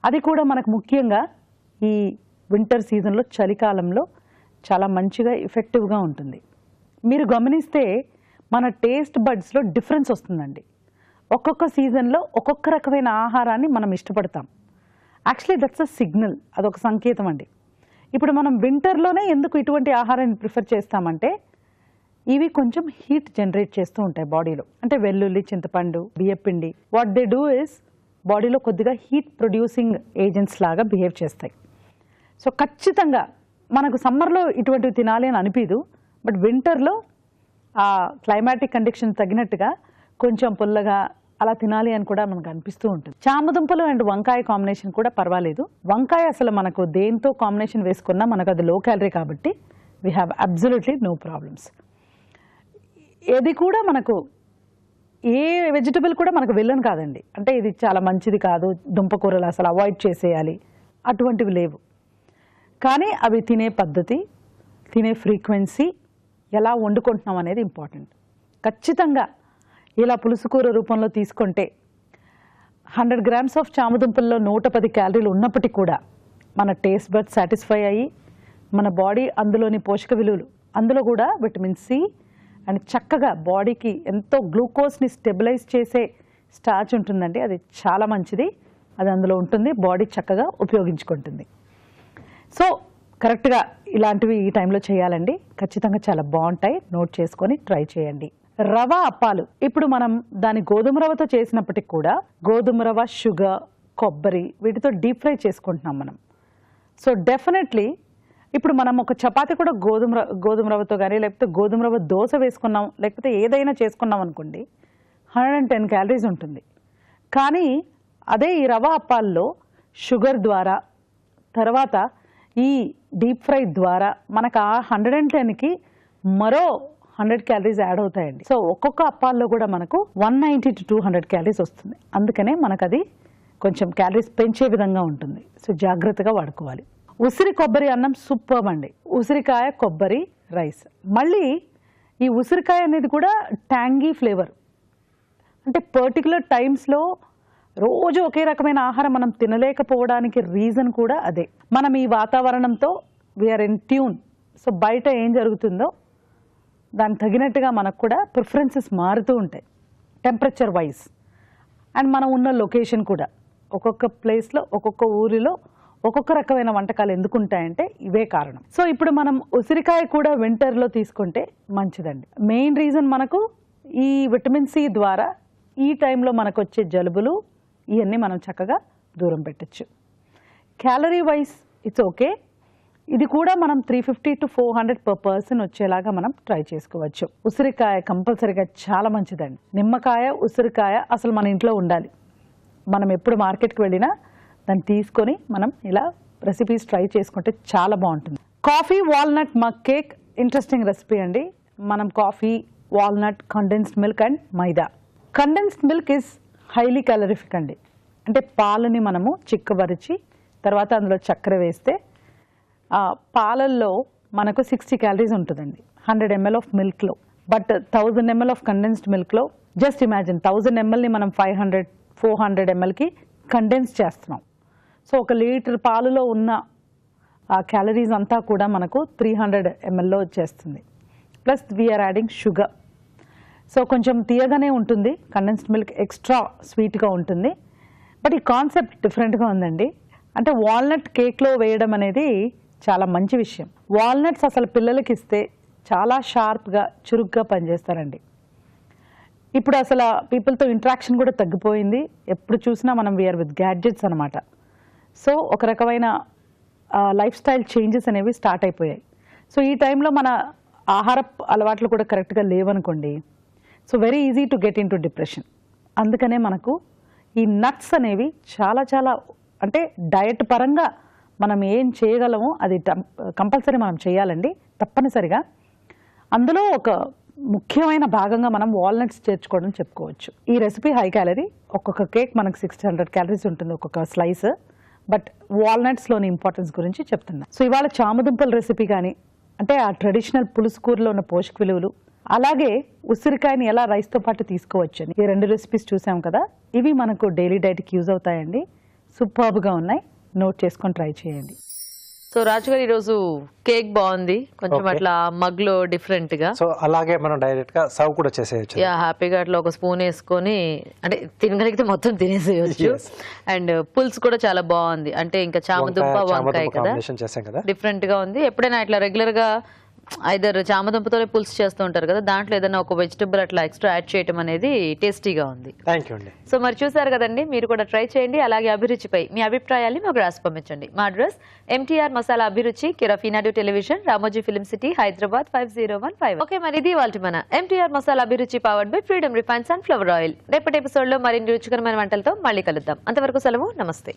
అది కూడా మనకు ముఖ్యంగా ఈ వింటర్ సీజన్లో, చలికాలంలో చాలా మంచిగా ఎఫెక్టివ్గా ఉంటుంది. మీరు గమనిస్తే మన టేస్ట్ బడ్స్లో డిఫరెన్స్ వస్తుందండి. ఒక్కొక్క సీజన్లో ఒక్కొక్క రకమైన ఆహారాన్ని మనం ఇష్టపడతాం. యాక్చువల్లీ దట్స్ అ సిగ్నల్, అదొక సంకేతం అండి. ఇప్పుడు మనం వింటర్లోనే ఎందుకు ఇటువంటి ఆహారాన్ని ప్రిఫర్ చేస్తామంటే ఇవి కొంచెం హీట్ జనరేట్ చేస్తూ ఉంటాయి బాడీలో. అంటే వెల్లుల్లి, చింతపండు, బియ్యపిండి, వాట్ దే డూ ఇస్ బాడీలో కొద్దిగా హీట్ ప్రొడ్యూసింగ్ ఏజెంట్స్ లాగా బిహేవ్ చేస్తాయి. సో ఖచ్చితంగా మనకు సమ్మర్లో ఇటువంటివి తినాలి అని అనిపించదు, బట్ వింటర్లో ఆ క్లైమాటిక్ కండిషన్ తగినట్టుగా కొంచెం పుల్లగా అలా తినాలి అని కూడా మనకు అనిపిస్తూ ఉంటుంది. చామదుంపలు అండ్ వంకాయ కాంబినేషన్ కూడా పర్వాలేదు. వంకాయ అసలు మనకు దేంతో కాంబినేషన్ వేసుకున్నా మనకు అది లో క్యాలరీ కాబట్టి we have absolutely no problems. ఏది కూడా మనకు ఏ వెజిటబుల్ కూడా మనకు విలన్ కాదండి. అంటే ఇది చాలా మంచిది కాదు, దుంపకూరలు అసలు అవాయిడ్ చేసేయాలి, అటువంటివి లేవు. కానీ అవి తినే పద్ధతి, తినే ఫ్రీక్వెన్సీ, ఎలా వండుకుంటున్నాం అనేది ఇంపార్టెంట్. ఖచ్చితంగా ఇలా పులుసు కూర రూపంలో తీసుకుంటే 100 grams ఆఫ్ చామదుంపల్లో 110 క్యాలరీలు ఉన్నప్పటికీ కూడా మన టేస్ట్ బడ్ సాటిస్ఫై అయ్యి మన బాడీ అందులోని పోషక విలువలు, అందులో కూడా విటమిన్ సి అండ్ చక్కగా బాడీకి ఎంతో గ్లూకోజ్ని స్టెబిలైజ్ చేసే స్టార్చ్ ఉంటుందండి. అది చాలా మంచిది, అది అందులో ఉంటుంది, బాడీ చక్కగా ఉపయోగించుకుంటుంది. సో కరెక్ట్గా ఇలాంటివి ఈ టైంలో చేయాలండి. ఖచ్చితంగా చాలా బాగుంటాయి, నోట్ చేసుకొని ట్రై చేయండి. రవ అప్పాలు, ఇప్పుడు మనం దాని గోధుమ రవ్వతో చేసినప్పటికి కూడా గోధుమ రవ్వ, షుగర్, కొబ్బరి వీటితో డీప్ ఫ్రై చేసుకుంటున్నాం మనం. సో డెఫినెట్లీ ఇప్పుడు మనం ఒక చపాతీ కూడా గోధుమ రవ్వతో కానీ, లేకపోతే గోధుమ రవ్వ దోశ వేసుకున్నాం, లేకపోతే ఏదైనా చేసుకున్నాం అనుకోండి, 110 క్యాలరీస్ ఉంటుంది. కానీ అదే ఈ రవ అప్పాల్లో షుగర్ ద్వారా తర్వాత ఈ డీప్ ఫ్రై ద్వారా మనకు ఆ 110కి మరో 100 క్యాలరీస్ యాడ్ అవుతాయండి. సో ఒక్కొక్క అప్పాల్లో కూడా మనకు 190 to 200 క్యాలరీస్ వస్తుంది. అందుకనే మనకు అది కొంచెం క్యాలరీస్ పెంచే విధంగా ఉంటుంది. సో జాగ్రత్తగా వాడుకోవాలి. ఉసిరి కొబ్బరి అన్నం సూపర్ అండి. ఉసిరికాయ కొబ్బరి రైస్. మళ్ళీ ఈ ఉసిరికాయ అనేది కూడా ట్యాంగీ ఫ్లేవర్. అంటే పర్టికులర్ టైమ్స్లో రోజు ఒకే రకమైన ఆహారం మనం తినలేకపోవడానికి రీజన్ కూడా అదే. మనం ఈ వాతావరణంతో వీఆర్ ఇన్ ట్యూన్. సో బయట ఏం జరుగుతుందో దానికి తగినట్టుగా మనకు కూడా ప్రిఫరెన్సెస్ మారుతూ ఉంటాయి టెంపరేచర్ వైజ్. అండ్ మనం ఉన్న లొకేషన్ కూడా ఒక్కొక్క ప్లేస్లో ఒక్కొక్క ఊరిలో ఒక్కొక్క రకమైన వంటకాలు ఎందుకు ఉంటాయంటే ఇవే కారణం. సో ఇప్పుడు మనం ఉసిరికాయ కూడా వింటర్లో తీసుకుంటే మంచిదండి. మెయిన్ రీజన్ మనకు ఈ విటమిన్ సి ద్వారా ఈ టైంలో మనకు వచ్చే జలుబులు ఇవన్నీ మనం చక్కగా దూరం పెట్టచ్చు. Calorie wise it's okay. ఇది కూడా మనం 350 to 400 per person వచ్చేలాగా మనం ట్రై చేసుకోవచ్చు. ఉసిరికాయ కంపల్సరీగా చాలా మంచిదండి. నిమ్మకాయ ఉసిరికాయ అసలు మన ఇంట్లో ఉండాలి. మనం ఎప్పుడు మార్కెట్కి వెళ్ళినా దాన్ని తీసుకొని మనం ఇలా రెసిపీస్ ట్రై చేసుకుంటే చాలా బాగుంటుంది. Coffee walnut mug cake interesting recipe అండి. మనం coffee, walnut, condensed milk and maida. Condensed milk is highly calorific అండి. అంటే పాలని మనము చిక్కబరిచి తర్వాత అందులో చక్కెర వేస్తే పాలల్లో మనకు 60 క్యాలరీస్ ఉంటుందండి 100 ml ఆఫ్ మిల్క్లో. బట్ 1000 ml ఆఫ్ కండెన్స్డ్ మిల్క్లో జస్ట్ ఇమాజిన్ 1000 mlని మనం 400 mlకి కండెన్స్ చేస్తున్నాం. సో 1 లీటర్ పాలులో ఉన్న ఆ క్యాలరీస్ అంతా కూడా మనకు 300 mlలో వచ్చేస్తుంది. Plus we are adding sugar. So కొంచెం తీయగానే ఉంటుంది. కండెన్స్డ్ మిల్క్ ఎక్స్ట్రా స్వీట్గా ఉంటుంది. బట్ ఈ కాన్సెప్ట్ డిఫరెంట్గా ఉందండి. అంటే వాల్నట్ కేక్లో వేయడం అనేది చాలా మంచి విషయం. వాల్నట్స్ అసలు పిల్లలకి ఇస్తే చాలా షార్ప్గా చురుగ్గా పనిచేస్తారండి. ఇప్పుడు అసలు పీపుల్తో ఇంటరాక్షన్ కూడా తగ్గిపోయింది. ఎప్పుడు చూసినా మనం వీఆర్ విత్ గ్యాడ్జెట్స్ అనమాట. సో ఒక రకమైన లైఫ్ స్టైల్ చేంజెస్ అనేవి స్టార్ట్ అయిపోయాయి. సో ఈ టైంలో మన ఆహార అలవాట్లు కూడా కరెక్ట్గా లేవనుకోండి, so very easy to get into depression. అందుకనే మనకు ఈ నట్స్ అనేవి చాలా చాలా అంటే డయట్ పరంగా మనం ఏం చేయగలమో అది కంపల్సరీ మనం చేయాలండి తప్పనిసరిగా. అందులో ఒక ముఖ్యమైన భాగంగా మనం వాల్నట్స్ చేర్చుకోవడం చెప్పుకోవచ్చు. ఈ రెసిపీ హై క్యాలరీ. ఒక్కొక్క కేక్ మనకు 600 క్యాలరీస్ ఉంటుంది ఒక్కొక్క స్లైస్. బట్ వాల్నట్స్లోని ఇంపార్టెన్స్ గురించి చెప్తున్నా. సో ఇవాళ చామదుంపల రెసిపీ కానీ అంటే ఆ ట్రెడిషనల్ పులుసు కూరలో ఉన్న పోషక విలువలు, అలాగే ఉసిరికాయని ఎలా రైస్తో పాటు తీసుకోవచ్చు అని ఈ 2 రెసిపీస్ చూసాం కదా. ఇవి మనకు డైలీ డైట్కి యూజ్ అవుతాయండి. సూపర్బ్గా ఉన్నాయి. నోట్ చేసుకొని ట్రై చేయండి. సో రాజు గారు ఈరోజు కేక్ బాగుంది, కొంచెం అట్లా మగ్ లో డిఫరెంట్ గా. సో అలాగే మనం డైరెక్ట్ గా సర్వ్ కూడా చేసేయచ్చు. యా, హ్యాపీగా అట్లా ఒక స్పూన్ వేసుకొని అంటే తినగలిగితే మొత్తం తినేసేయచ్చు. అండ్ పులుసు కూడా చాలా బాగుంది. అంటే ఇంకా చామదుంప వంకాయ కదా, డిఫరెంట్ గా ఉంది. ఎప్పుడైనా ఇట్లా రెగ్యులర్ గా ఐదర్ చామదుంపతోనే పులుసు చేస్తూ ఉంటారు కదా, దాంట్లో ఏదైనా ఒక వెజిటబుల్ అట్లా ఎక్స్ట్రా యాడ్ చేయడం అనేది టేస్టీగా ఉంది. థ్యాంక్ యూ అండి. సో మరి చూసారు కదండి, మీరు కూడా ట్రై చేయండి. అలాగే అభిరుచిపై మీ అభిప్రాయాన్ని మాకు రాసి పంపించండి. మా అడ్రస్ MTR మసాలా అభిరుచి, కిరఫీనాడు television, Ramoji film city, Hyderabad 5015. Okay, మరి ఇది వాళ్ళ మన MTR masala Abhiruchi powered by freedom refine sunflower oil. రేపటి ఎపిసోడ్ లో మరిన్ని రుచికరమైన వంటలతో మళ్ళీ కలుద్దాం. అంతవరకు సెలవు. నమస్తే.